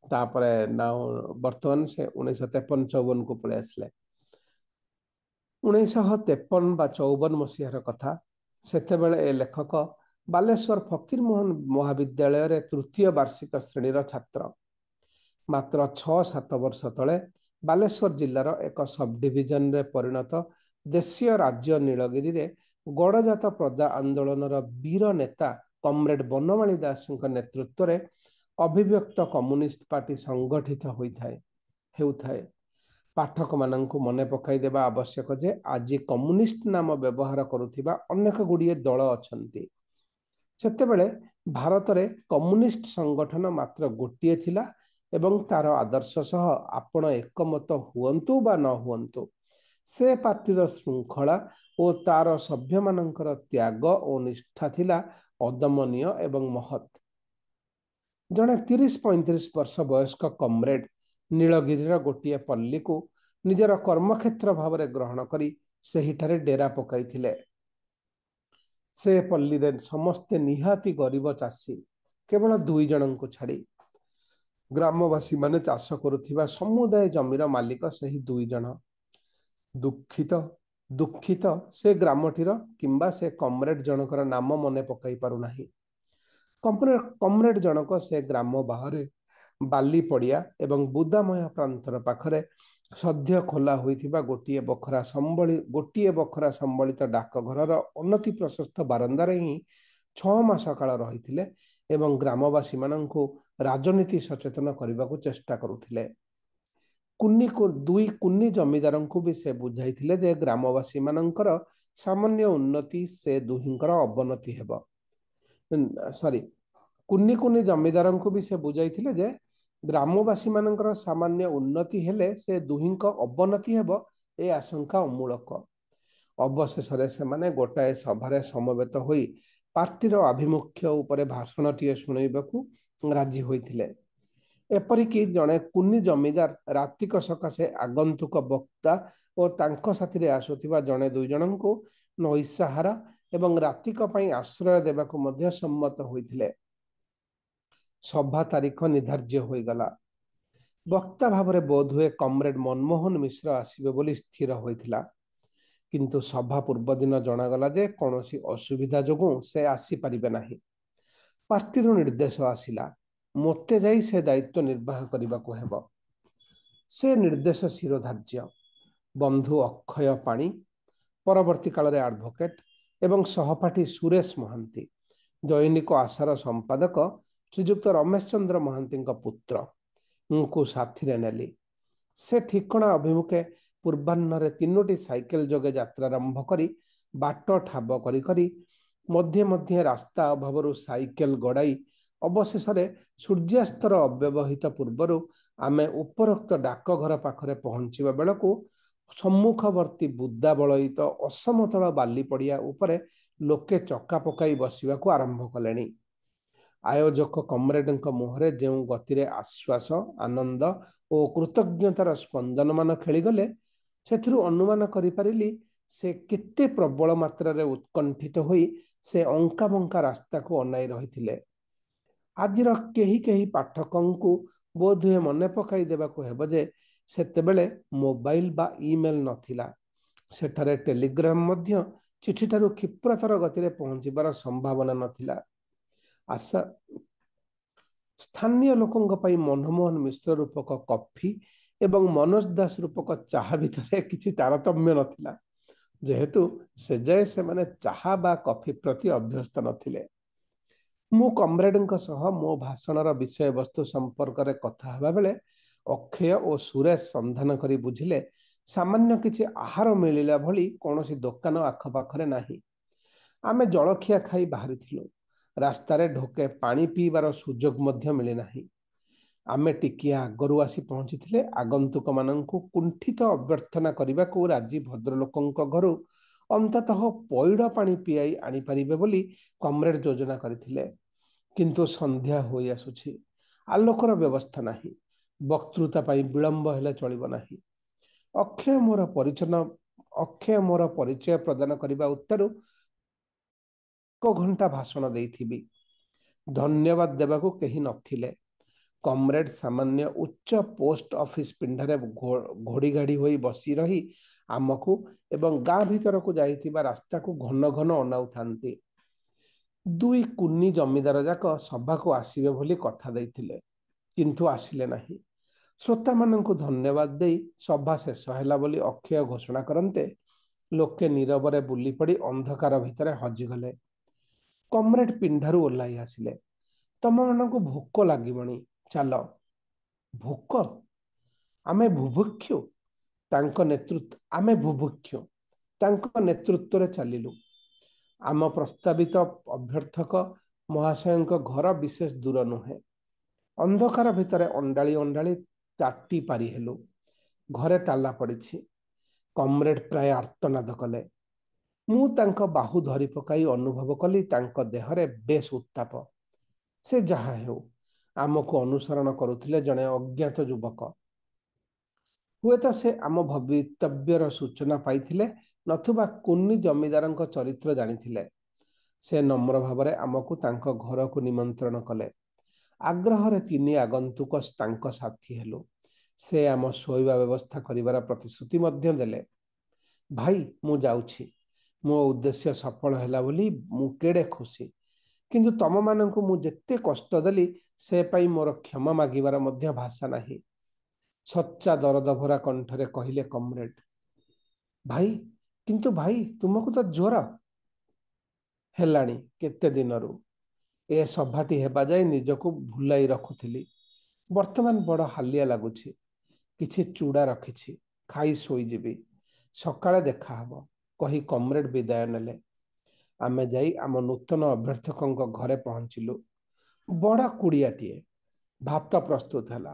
तापरे नाउ वर्तमान से 1953-54 को पळे आसले। 1953 बा 54 मसीहार कथा। सेते बेले ए लेखक बालेश्वर फकीर मोहन महाविद्यालय रे तृतीय वार्षिक श्रेणीर छात्र। मात्र 6-7 वर्ष तले बालेश्वर जिल्लार एक सब डिविजन रे परिणत देशीय राज्य नीलगिरी रे गड़जात प्रजा आंदोलन वीर नेता कमरेड बनमाली दास नेतृत्व रे अभिव्यक्त कम्युनिस्ट पार्टी संगठित होता है। पाठक मानंकु मने पकाई देबा आवश्यक जे आज कम्युनिस्ट नाम व्यवहार करुथिबा अनेक गुड़िए दल अछंती। सेतेबेले भारत रे कम्युनिस्ट संगठन मात्र गोटिए थिला एवं तार आदर्श सह आपण एकमत हुअंतु बा न हुअंतु से पार्टीर श्रृंखला और तार सभ्य मानंकर त्याग और निष्ठा थिला अदमनीय एवं महत। जड़े 30-35 वर्ष वयस्क कमरेड नीलगिरीर गोटे पल्ली को निजर कर्मक्षेत्र भाव में ग्रहण करी सेहिठारे डेरा पकाई थिले। से पल्ली रे समस्ते निहाती गरीब चाषी, केवल 2 जन को छाड़ी। ग्रामवासी माने चाष करुथिबा समुदाय जमीर मालिक सही 2 जन। ଦୁଃଖିତ ଦୁଃଖିତ ସେ ଗ୍ରାମଟିର କିମ୍ବା ସେ କମ୍ରେଡ ଜଣକର ନାମ ମନେ ପକାଇ ପାରୁନାହିଁ। କମ୍ରେଡ ଜଣକ ସେ ଗ୍ରାମ ବାହାରେ ବାଲି ପଡ଼ିଆ ଏବଂ ବୁଦାମୟ ପ୍ରାନ୍ତର ପାଖରେ ସଦ୍ୟ ଖୋଲା ହୋଇଥିବା ଗୋଟିଏ ବଖରା ସମ୍ବଳିତ ଡାକଘରର ଅନତି ପ୍ରଶସ୍ତ ବାରନ୍ଦାରେ ହିଁ 6 ମାସ କାଳ ରହିଥିଲେ ଏବଂ ଗ୍ରାମବାସୀମାନଙ୍କୁ ରାଜନୀତି ସଚେତନ କରିବାକୁ ଚେଷ୍ଟା କରୁଥିଲେ। ଦୁଇ କୁନି ଜମିଦାରଙ୍କୁ ବି ସେ ବୁଝାଇଥିଲେ ଯେ ଗ୍ରାମବାସୀମାନଙ୍କର ସାମାନ୍ୟ ଉନ୍ନତି ସେ ଦୁହିଁଙ୍କର ଅବନତି ହେବ। କୁନି ଜମିଦାରଙ୍କୁ ବି ସେ ବୁଝାଇଥିଲେ ଯେ ଗ୍ରାମବାସୀମାନଙ୍କର ସାମାନ୍ୟ ଉନ୍ନତି ହେଲେ ସେ ଦୁହିଁଙ୍କ ଅବନତି ହେବ, ଏ ଆଶଙ୍କା ଅମୂଳକ। ଅବଶେଷରେ ସେମାନେ ଗୋଟାଏ ସଭାରେ ସମବେତ ହୋଇ ପାର୍ଟିର ଆଭିମୁଖ୍ୟ ଉପରେ ଭାଷଣଟିଏ ଶୁଣାଇବାକୁ ରାଜି ହୋଇଥିଲେ। ଏପରିକି ଜଣେ କୁନି ଜମିଦାର ରାତିକ ସକାଶେ ଆଗନ୍ତୁକ ବକ୍ତା ଓ ତାଙ୍କ ସାଥିରେ ଆସୁଥିବା ଜଣେ 2 ଜଣଙ୍କୁ ନୈଶାହାର ଏବଂ ରାତିକ ପାଇଁ ଆଶ୍ରୟ ଦେବାକୁ ମଧ୍ୟ ସମ୍ମତ ହୋଇଥିଲେ। ସଭା ତାରିଖ ନିର୍ଦ୍ଧାର୍ଯ୍ୟ ହୋଇଗଲା। ବକ୍ତା ଭାବରେ ବୋଧହୁଏ କମ୍ରେଡ ମନମୋହନ ମିଶ୍ର ଆସିବେ ବୋଲି ସ୍ଥିର ହୋଇଥିଲା, କିନ୍ତୁ ସଭା ପୂର୍ବ ଦିନ ଜଣାଗଲା ଯେ କୌଣସି ଅସୁବିଧା ଯୋଗୁଁ ସେ ଆସିପାରିବେ ନାହିଁ। ପାର୍ଟିରୁ ନିର୍ଦ୍ଦେଶ ଆସିଲା, ମୋତେ ଯାଇ ସେ ଦାୟିତ୍ୱ ନିର୍ବାହ କରିବାକୁ ହେବ। ସେ ନିର୍ଦ୍ଦେଶ ଶିରୋଧାର୍ଯ୍ୟ। ବନ୍ଧୁ ଅକ୍ଷୟ ପାଣି, ପରବର୍ତ୍ତୀ କାଳରେ ଆଡଭୋକେଟ ଏବଂ ସହପାଠୀ ସୁରେଶ ମହାନ୍ତି, ଦୈନିକ ଆଶାର ସମ୍ପାଦକ ଶ୍ରୀଯୁକ୍ତ ରମେଶ ଚନ୍ଦ୍ର ମହାନ୍ତିଙ୍କ ପୁତ୍ରଙ୍କୁ ସାଥିରେ ନେଲି। ସେ ଠିକଣା ଅଭିମୁଖେ ପୂର୍ବାହ୍ନରେ 3ଟି ସାଇକେଲ ଯୋଗେ ଯାତ୍ରାରମ୍ଭ କରି ବାଟ ଠାବ କରି ମଧ୍ୟେ ରାସ୍ତା ଅଭାବରୁ ସାଇକେଲ ଗଡ଼ାଇ ଅବଶେଷରେ ସୂର୍ଯ୍ୟାସ୍ତର ଅବ୍ୟବହିତ ପୂର୍ବରୁ ଆମେ ଉପରୋକ୍ତ ଡାକଘର ପାଖରେ ପହଞ୍ଚିବା ବେଳକୁ ସମ୍ମୁଖବର୍ତ୍ତୀ ବୁଦା ବଳୟିତ ଅସମତଳ ବାଲି ପଡ଼ିଆ ଉପରେ ଲୋକେ ଚକା ପକାଇ ବସିବାକୁ ଆରମ୍ଭ କଲେଣି। ଆୟୋଜକ କମ୍ରେଡଙ୍କ ମୁହଁରେ ଯେଉଁ ଗତିରେ ଆଶ୍ୱାସ, ଆନନ୍ଦ ଓ କୃତଜ୍ଞତାର ସ୍ପନ୍ଦନମାନ ଖେଳିଗଲେ, ସେଥିରୁ ଅନୁମାନ କରିପାରିଲି ସେ କେତେ ପ୍ରବଳ ମାତ୍ରାରେ ଉତ୍କଣ୍ଠିତ ହୋଇ ସେ ଅଙ୍କାବଙ୍କା ରାସ୍ତାକୁ ଅନାଇ ରହିଥିଲେ। ଆଜିର କେହି ପାଠକଙ୍କୁ ବୋଧହୁଏ ମନେ ପକାଇ ଦେବାକୁ ହେବ ଯେ ସେତେବେଳେ ମୋବାଇଲ ବା ଇମେଲ ନଥିଲା। ସେଠାରେ ଟେଲିଗ୍ରାମ ମଧ୍ୟ ଚିଠିଠାରୁ କ୍ଷିପ୍ରତର ଗତିରେ ପହଞ୍ଚିବାର ସମ୍ଭାବନା ନଥିଲା। ସ୍ଥାନୀୟ ଲୋକଙ୍କ ପାଇଁ ମନମୋହନ ମିଶ୍ର ରୂପକ କଫି ଏବଂ ମନୋଜ ଦାସ ରୂପକ ଚାହା ଭିତରେ କିଛି ତାରତମ୍ୟ ନଥିଲା, ଯେହେତୁ ସେଯାଏ ସେମାନେ ଚାହା ବା କଫି ପ୍ରତି ଅଭ୍ୟସ୍ତ ନଥିଲେ। ମୁଁ କମ୍ରେଡଙ୍କ ସହ ମୋ ଭାଷଣର ବିଷୟବସ୍ତୁ ସମ୍ପର୍କରେ କଥା ହେବା ବେଳେ ଅକ୍ଷୟ ଓ ସୁରେଶ ସନ୍ଧାନ କରି ବୁଝିଲେ ସାମାନ୍ୟ କିଛି ଆହାର ମିଳିଲା ଭଳି କୌଣସି ଦୋକାନ ଆଖପାଖରେ ନାହିଁ। ଆମେ ଜଳଖିଆ ଖାଇ ବାହାରିଥିଲୁ। ରାସ୍ତାରେ ଢୋକେ ପାଣି ପିଇବାର ସୁଯୋଗ ମଧ୍ୟ ମିଳିନାହିଁ। ଆମେ ଟିକିଏ ଆଗରୁ ଆସି ପହଞ୍ଚିଥିଲେ ଆଗନ୍ତୁକମାନଙ୍କୁ କୁଣ୍ଠିତ ଅଭ୍ୟର୍ଥନା କରିବାକୁ ରାଜି ଭଦ୍ରଲୋକଙ୍କ ଘରୁ ଅନ୍ତତଃ ପଇଡ଼ ପାଣି ପିଆଇ ଆଣିପାରିବେ ବୋଲି କମ୍ରେଡ ଯୋଜନା କରିଥିଲେ। କିନ୍ତୁ ସନ୍ଧ୍ୟା ହୋଇ ଆସୁଛି, ଆଲୋକର ବ୍ୟବସ୍ଥା ନାହିଁ, ବକ୍ତୃତା ପାଇଁ ବିଳମ୍ବ ହେଲେ ଚଳିବ ନାହିଁ। ଅକ୍ଷୟ ମୋର ପରିଚୟ ପ୍ରଦାନ କରିବା ଉତ୍ତାରୁ 1 ଘଣ୍ଟା ଭାଷଣ ଦେଇଥିବି। ଧନ୍ୟବାଦ ଦେବାକୁ କେହି ନଥିଲେ। କମ୍ରେଡ ସାମାନ୍ୟ ଉଚ୍ଚ ପୋଷ୍ଟ ଅଫିସ ପିଣ୍ଡାରେ ଘୋଡ଼ି ଘାଡ଼ି ହୋଇ ବସି ରହି ଆମକୁ ଏବଂ ଗାଁ ଭିତରକୁ ଯାଇଥିବା ରାସ୍ତାକୁ ଘନ ଘନ ଅନାଉଥାନ୍ତି। 2 କୁନି ଜମିଦାର ଯାକ ସଭାକୁ ଆସିବେ ବୋଲି କଥା ଦେଇଥିଲେ, କିନ୍ତୁ ଆସିଲେ ନାହିଁ। ଶ୍ରୋତାମାନଙ୍କୁ ଧନ୍ୟବାଦ ଦେଇ ସଭା ଶେଷ ହେଲା ବୋଲି ଅକ୍ଷୟ ଘୋଷଣା କରନ୍ତେ ଲୋକେ ନୀରବରେ ବୁଲି ପଡ଼ି ଅନ୍ଧକାର ଭିତରେ ହଜିଗଲେ। କମ୍ରେଡ ପିଣ୍ଡାରୁ ଓହ୍ଲାଇ ଆସିଲେ। ତମମାନଙ୍କୁ ଭୋକ ଲାଗିବଣି, ଚାଲ। ଭୋକ? ଆମେ ବୁଭୁକ୍ଷୁ ତାଙ୍କ ନେତୃତ୍ୱରେ ଚାଲିଲୁ। ଆମ ପ୍ରସ୍ତାବିତ ଅଭ୍ୟର୍ଥକ ମହାଶୟଙ୍କ ଘର ବିଶେଷ ଦୂର ନୁହେଁ। ଅନ୍ଧକାର ଭିତରେ ଅଣ୍ଡାଳି ତାଟି ପାରି ହେଲୁ। ଘରେ ତାଲା ପଡ଼ିଛି। କମ୍ରେଡ ପ୍ରାୟ ଆର୍ତ୍ତନାଦ କଲେ। ମୁଁ ତାଙ୍କ ବାହୁ ଧରି ପକାଇ ଅନୁଭବ କଲି ତାଙ୍କ ଦେହରେ ବେଶ ଉତ୍ତାପ। ସେ ଯାହା ହେଉ, ଆମକୁ ଅନୁସରଣ କରୁଥିଲେ ଜଣେ ଅଜ୍ଞାତ ଯୁବକ। ହୁଏତ ସେ ଆମ ଭବିତବ୍ୟର ସୂଚନା ପାଇଥିଲେ, ନଥୁବା କୁନି ଜମିଦାରଙ୍କ ଚରିତ୍ର ଜାଣିଥିଲେ। ସେ ନମ୍ର ଭାବରେ ଆମକୁ ତାଙ୍କ ଘରକୁ ନିମନ୍ତ୍ରଣ କଲେ। ଆଗ୍ରହରେ 3 ଆଗନ୍ତୁକ ତାଙ୍କ ସାଥୀ ହେଲୁ। ସେ ଆମ ଶୋଇବା ବ୍ୟବସ୍ଥା କରିବାର ପ୍ରତିଶ୍ରୁତି ମଧ୍ୟ ଦେଲେ। ଭାଇ ମୁଁ ଯାଉଛି, ମୋ ଉଦ୍ଦେଶ୍ୟ ସଫଳ ହେଲା ବୋଲି ମୁଁ କେଡ଼େ ଖୁସି, କିନ୍ତୁ ତମମାନଙ୍କୁ ମୁଁ ଯେତେ କଷ୍ଟ ଦେଲି ସେ ପାଇଁ ମୋର କ୍ଷମା ମାଗିବାର ମଧ୍ୟ ଭାଷା ନାହିଁ। ସଚ୍ଚା ଦରଦ ଭରା କଣ୍ଠରେ କହିଲେ କମ୍ରେଡ। ଭାଇ, କିନ୍ତୁ ଭାଇ ତୁମକୁ ତ ଜ୍ୱର ହେଲାଣି କେତେ ଦିନରୁ। ଏ ସଭାଟି ହେବା ଯାଏ ନିଜକୁ ଭୁଲାଇ ରଖୁଥିଲି, ବର୍ତ୍ତମାନ ବଡ଼ ହାଲିଆ ଲାଗୁଛି। କିଛି ଚୁଡ଼ା ରଖିଛି, ଖାଇ ଶୋଇଯିବି, ସକାଳେ ଦେଖାହବ କହି କମ୍ରେଡ ବିଦାୟ ନେଲେ। ଆମେ ଯାଇ ଆମ ନୂତନ ଅଭ୍ୟର୍ଥକଙ୍କ ଘରେ ପହଞ୍ଚିଲୁ। ବଡ଼ କୁଡ଼ିଆଟିଏ। ଭାତ ପ୍ରସ୍ତୁତ ହେଲା,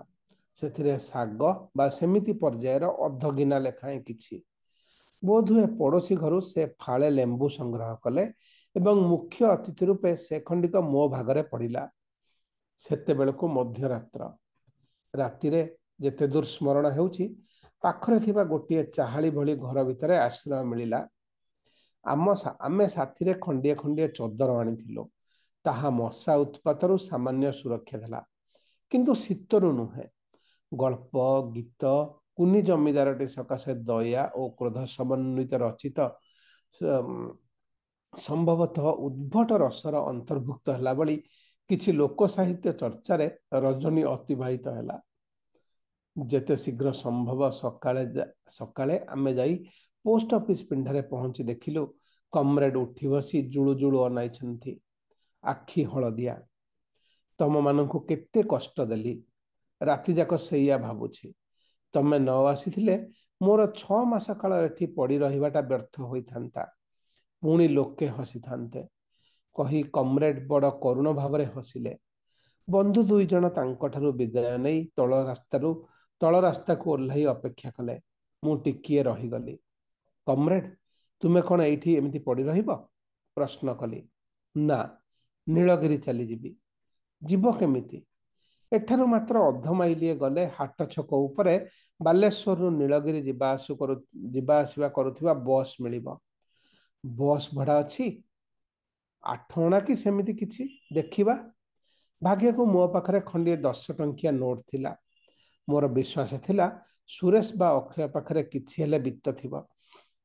ସେଥିରେ ଶାଗ ବା ସେମିତି ପର୍ଯ୍ୟାୟର ଅଧ ଗିନା ଲେଖାଏଁ କିଛି। ବୋଧହୁଏ ପଡ଼ୋଶୀ ଘରୁ ସେ ଫାଳେ ଲେମ୍ବୁ ସଂଗ୍ରହ କଲେ ଏବଂ ମୁଖ୍ୟ ଅତିଥି ରୂପେ ସେ ଖଣ୍ଡିକ ମୋ ଭାଗରେ ପଡ଼ିଲା। ସେତେବେଳକୁ ମଧ୍ୟରାତ୍ର। ରାତିରେ ଯେତେ ଦୂର ସ୍ମରଣ ହେଉଛି, ପାଖରେ ଥିବା ଗୋଟିଏ ଚାହାଳି ଭଳି ଘର ଭିତରେ ଆଶ୍ରୟ ମିଳିଲା। ଆମେ ସାଥିରେ ଖଣ୍ଡିଏ ଖଣ୍ଡିଏ ଚଦର ଆଣିଥିଲୁ। ତାହା ମଶା ଉତ୍ପାତରୁ ସାମାନ୍ୟ ସୁରକ୍ଷା ଦେଲା, କିନ୍ତୁ ଶୀତରୁ ନୁହେଁ। ଗଳ୍ପ, ଗୀତ, କୁନି ଜମିଦାରଟି ସକାଶେ ଦୟା ଓ କ୍ରୋଧ ସମନ୍ୱିତ ରଚିତ ସମ୍ଭବତଃ ଉଦ୍ଭଟ ରସର ଅନ୍ତର୍ଭୁକ୍ତ ହେଲା ଭଳି କିଛି ଲୋକ ସାହିତ୍ୟ ଚର୍ଚ୍ଚାରେ ରଜନୀ ଅତିବାହିତ ହେଲା। ଯେତେ ଶୀଘ୍ର ସମ୍ଭବ ସକାଳେ ଆମେ ଯାଇ ପୋଷ୍ଟ ଅଫିସ ପିଣ୍ଡାରେ ପହଞ୍ଚି ଦେଖିଲୁ କମ୍ରେଡ ଉଠି ବସି ଜୁଳୁ ଜୁଳୁ ଅନାଇଛନ୍ତି, ଆଖି ହଳଦିଆ। ତମମାନଙ୍କୁ କେତେ କଷ୍ଟ ଦେଲି, ରାତି ଯାକ ସେଇଆ ଭାବୁଛି। ତମେ ନ ଆସିଥିଲେ ମୋର 6 ମାସ କାଳ ଏଠି ପଡ଼ି ରହିବାଟା ବ୍ୟର୍ଥ ହୋଇଥାନ୍ତା। ପୁଣି ଲୋକେ ହସିଥାନ୍ତେ କହି କମ୍ରେଡ ବଡ଼ କରୁଣ ଭାବରେ ହସିଲେ। ବନ୍ଧୁ 2 ଜଣ ତାଙ୍କଠାରୁ ବିଦାୟ ନେଇ ତଳ ରାସ୍ତାକୁ ଓହ୍ଲାଇ ଅପେକ୍ଷା କଲେ। ମୁଁ ଟିକିଏ ରହିଗଲି। କମ୍ରେଡ, ତୁମେ କ'ଣ ଏଇଠି ଏମିତି ପଡ଼ି ରହିବ? ପ୍ରଶ୍ନ କଲି। ନା, ନୀଳଗିରି ଚାଲିଯିବି। ଯିବ କେମିତି? ଏଠାରୁ ମାତ୍ର ଅଧ ମାଇଲିଏ ଗଲେ ହାଟ ଛକ ଉପରେ ବାଲେଶ୍ୱରରୁ ନୀଳଗିରି ଯିବା ଆସିବା କରୁଥିବା ବସ୍ ମିଳିବ। ବସ୍ ଭଡ଼ା ଅଛି? 8 ଅଣା କି ସେମିତି କିଛି, ଦେଖିବା। ଭାଗ୍ୟକୁ ମୋ ପାଖରେ ଖଣ୍ଡିଏ 10 ଟଙ୍କିଆ ନୋଟ୍ ଥିଲା। ମୋର ବିଶ୍ୱାସ ଥିଲା ସୁରେଶ ବା ଅକ୍ଷୟ ପାଖରେ କିଛି ହେଲେ ବିତ୍ତ ଥିବ।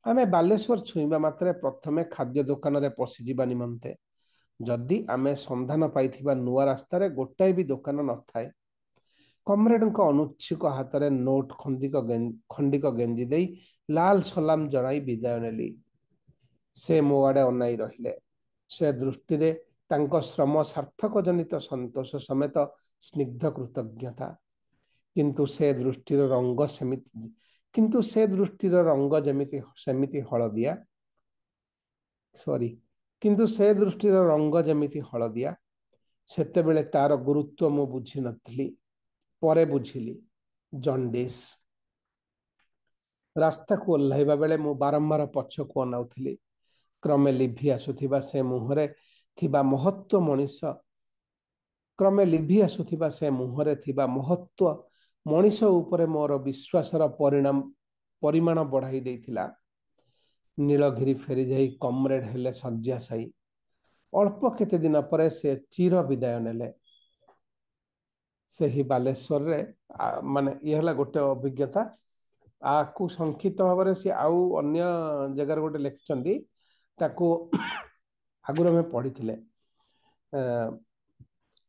ଆମେ ବାଲେଶ୍ୱର ଛୁଇଁବା ମାତ୍ରେ ପ୍ରଥମେ ଖାଦ୍ୟ ଦୋକାନରେ ପଶିଯିବା ନିମନ୍ତେ। ଯଦି ଆମେ ସନ୍ଧାନ ପାଇଥିବା ନୂଆ ରାସ୍ତାରେ ଗୋଟାଏ ବି ଦୋକାନ ନଥାଏ। କମ୍ରେଡଙ୍କ ଅନୁଚ୍ଛୁକ ହାତରେ ନୋଟ୍ ଖଣ୍ଡିକ ଗେଞ୍ଜି ଦେଇ ଲାଲ ସଲାମ ଜଣାଇ ବିଦାୟ ନେଲି। ସେ ମୋ ଆଡ଼େ ଅନାଇ ରହିଲେ। ସେ ଦୃଷ୍ଟିରେ ତାଙ୍କ ଶ୍ରମ ସାର୍ଥକ ଜନିତ ସନ୍ତୋଷ ସମେତ ସ୍ନିଗ୍ଧ କୃତଜ୍ଞତା। କିନ୍ତୁ ସେ ଦୃଷ୍ଟିର ରଙ୍ଗ ଯେମିତି ହଳଦିଆ। ସେତେବେଳେ ତାର ଗୁରୁତ୍ୱ ମୁଁ ବୁଝିନଥିଲି, ପରେ ବୁଝିଲି। ଜଣ୍ଡିସ୍। ରାସ୍ତାକୁ ଓହ୍ଲାଇବା ବେଳେ ମୁଁ ବାରମ୍ବାର ପଛକୁ ଅନାଉଥିଲି। କ୍ରମେ ଲିଭି ଆସୁଥିବା ସେ ମୁହଁରେ ଥିବା ମହତ୍ତ୍ୱ ମଣିଷ ଉପରେ ମୋର ବିଶ୍ୱାସର ପରିମାଣ ବଢ଼ାଇ ଦେଇଥିଲା। ନୀଳଗିରି ଫେରିଯାଇ କମ୍ରେଡ ହେଲେ ଶଯ୍ୟାଶାୟୀ। ଅଳ୍ପ କେତେ ଦିନ ପରେ ସେ ଚିର ବିଦାୟ ନେଲେ। ସେହି ବାଲେଶ୍ୱରରେ ଇଏ ହେଲା ଗୋଟେ ଅଭିଜ୍ଞତା। ଆକୁ ସଂକ୍ଷିପ୍ତ ଭାବରେ ସେ ଆଉ ଅନ୍ୟ ଜାଗାରେ ଗୋଟେ ଲେଖିଛନ୍ତି, ତାକୁ ଆଗରୁ ଆମେ ପଢିଥିଲେ।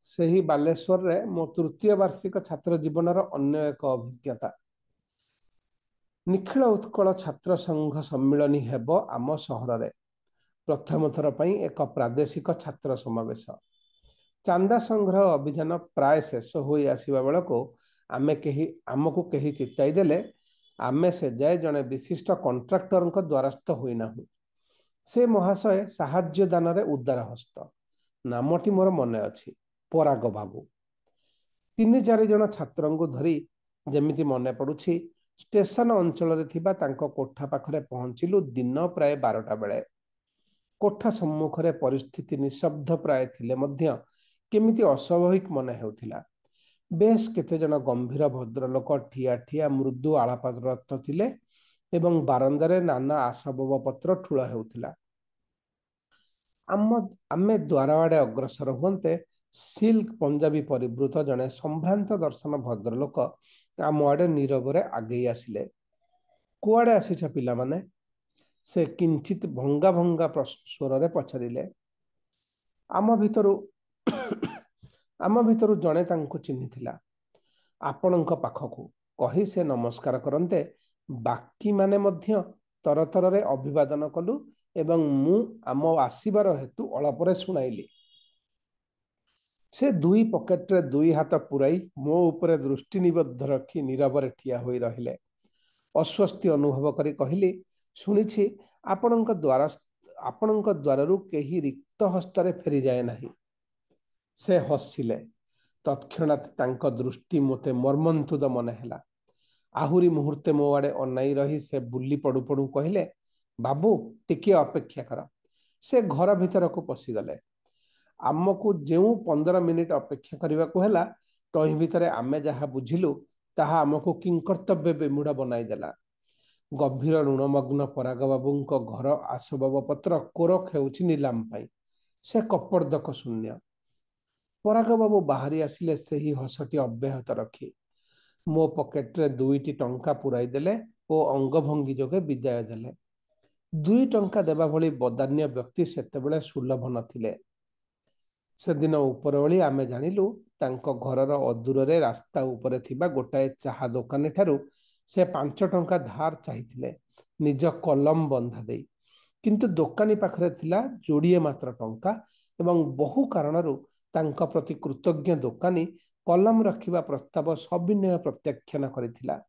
ସେହି ବାଲେଶ୍ୱରରେ ମୋ ତୃତୀୟ ବାର୍ଷିକ ଛାତ୍ର ଜୀବନର ଅନ୍ୟ ଏକ ଅଭିଜ୍ଞତା। ନିଖିଳ ଉତ୍କଳ ଛାତ୍ର ସଂଘ ସମ୍ମିଳନୀ ହେବ ଆମ ସହରରେ। ପ୍ରଥମ ଥର ପାଇଁ ଏକ ପ୍ରାଦେଶିକ ଛାତ୍ର ସମାବେଶ। ଚାନ୍ଦା ସଂଗ୍ରହ ଅଭିଯାନ ପ୍ରାୟ ଶେଷ ହୋଇ ଆସିବା ବେଳକୁ ଆମକୁ କେହି ଚିତାଇ ଦେଲେ ଆମେ ସେ ଯାଏ ଜଣେ ବିଶିଷ୍ଟ କଣ୍ଟ୍ରାକ୍ଟରଙ୍କ ଦ୍ୱାରସ୍ଥ ହୋଇନାହୁଁ। ସେ ମହାଶୟ ସାହାଯ୍ୟ ଦାନରେ ଉଦାର ହସ୍ତ। ନାମଟି ମୋର ମନେ ଅଛି, ପରାଗ ବାବୁ। 3-4 ଜଣ ଛାତ୍ରଙ୍କୁ ଧରି, ଯେମିତି ମନେ ପଡୁଛି, ଷ୍ଟେସନ ଅଞ୍ଚଳରେ ଥିବା ତାଙ୍କ କୋଠା ପାଖରେ ପହଞ୍ଚିଲୁ ଦିନ ପ୍ରାୟ 12ଟା ବେଳେ। କୋଠା ସମ୍ମୁଖରେ ପରିସ୍ଥିତି ନିଃଶବ୍ଦ ପ୍ରାୟ ଥିଲେ ମଧ୍ୟ କେମିତି ଅସ୍ୱାଭାବିକ ମନେ ହେଉଥିଲା। ବେଶ କେତେଜଣ ଗମ୍ଭୀର ଭଦ୍ରଲୋକ ଠିଆ ଠିଆ ମୃଦୁ ଆଳାପରତ ଥିଲେ ଏବଂ ବାରନ୍ଦାରେ ନାନା ଆସବାବପତ୍ର ଠୁଳ ହେଉଥିଲା। ଆମେ ଦ୍ୱାର ଆଡ଼େ ଅଗ୍ରସର ହୁଅନ୍ତେ ସିଲ୍କ ପଞ୍ଜାବୀ ପରିବୃତ ଜଣେ ସମ୍ଭ୍ରାନ୍ତ ଦର୍ଶନ ଭଦ୍ରଲୋକ ଆମ ଆଡ଼େ ନୀରବରେ ଆଗେଇ ଆସିଲେ। କୁଆଡ଼େ ଆସିଛ ପିଲାମାନେ? से किंचित भंगा भंगा स्वर पचारे आम भितरु जड़े चिन्ही आपणक पाखकू कही से नमस्कार करते बाकी माने मध्य तरतरे अभिवादन कलु एवं मु आम आसबार हेतु अलपरे शुणाइली। से दुई पकेट्रे दुई हाथ पुराई मो उपरे दृष्टि निबद्ध रखी नीरव ठिया होई रहिले। अस्वस्थी अनुभव करी कहली शुणिछि आपणक द्वाररु केही रिक्त हस्तरे फेरी जाए नाही। से हसिले। तत्क्षणात् तांको दृष्टि मोते मर्मन्तुद मन हैला। आहुरी मुहूर्ते मो आड़े अनाई रही से बुली पड़ू पड़ू कहले बाबू टिके अपेक्षा कर। से घर भीतर को पशिगले। आमको जो 15 मिनिट अपेक्षा करने को हैला तही भितर आमे जहा बुझिलु ताहा आमको किंकर्तव्य विमूढ़ बनाई देला। गभीर ऋणमग्न पराग बाबूंको घर आसबाब पत्र कोरख हेउछि नीलाम पाई। से कपर्दक शून्य। पराग बाबू बाहरी आसिले सेही हसटी अब्याहत रखी मो पकेट्रे 2टी टंका पुराई देले ओ अंगभंगी जोगे विदाय देले। 2 टंका देबा भली बदान्य व्यक्ति सेतेबेले सुलभ नथिले। से दिन उपरओली आमे जानिलु तांको घरर अदूरे रास्ता उपरे थिबा गोटाए चाहा दोकानी ठारू से 5 टंका धार चाहिथिले निज कलम बंधा देई। किंतु दोकानी पाखरे थिला जोड़िए मात्र टंका एवं बहु कारणरू तांको प्रति कृतज्ञ दोकानी कलम रखिबा प्रस्ताव सविनय प्रत्याख्यान करिथिला।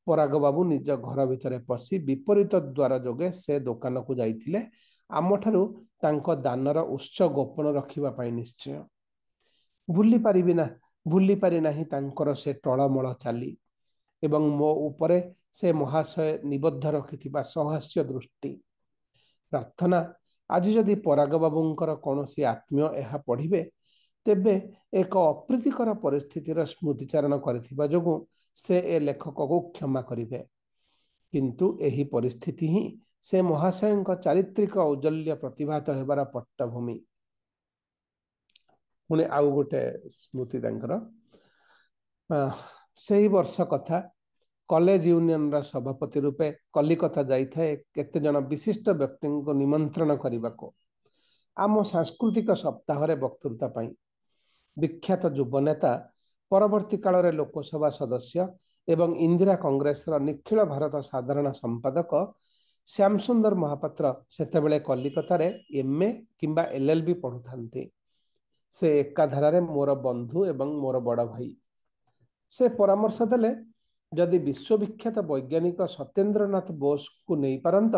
पराग बाबू निज घर भितर पशि विपरीत द्वार जोगे से दोकान को जाइथिले आमठारू तांको दानर उच्च गोपन रखिबा पाई निश्चय। भूली पारि नाही तांकर से टळमळ चाली एवं मो उपरे से महाशय निबद्ध रखिथिबा सहास्य दृष्टि। प्रार्थना आज जदि पराग बाबूंकर कौनसी आत्मीय एहा पढ़िबे तेबे एक अप्रीतिकर परिस्थितिर स्मृतिचारण करिथिबा जोगु से ए लेखक को क्षमा करिबे। किंतु एही परिस्थिति ही से महाशयंक चारित्रिक औजल्य प्रतिभात हेबार पट्टभूमि। पुणे आउ गोटे स्मृति तांकर सेही वर्ष कथा कॉलेज यूनियन रा सभापति रूपे कलिकता जाइथाए केते जन विशिष्ट व्यक्ति को निमंत्रण करने को आम सांस्कृतिक सप्ताह रे वक्तृता पाई। विख्यात युव नेता परवर्ती काल रे लोकसभा सदस्य एवं इंदिरा कांग्रेस रा निखिल भारत साधारण संपादक श्याम सुंदर महापात्र सेतेबेले कलिकता रे एमए किंबा एलएलबी पढ़ुथांती। से एकाधारा रे मोर बंधु एवं मोर बड़ भाई। से परामर्श देले जदि विश्वविख्यात वैज्ञानिक सत्येंद्रनाथ बोस को नहीं पारंत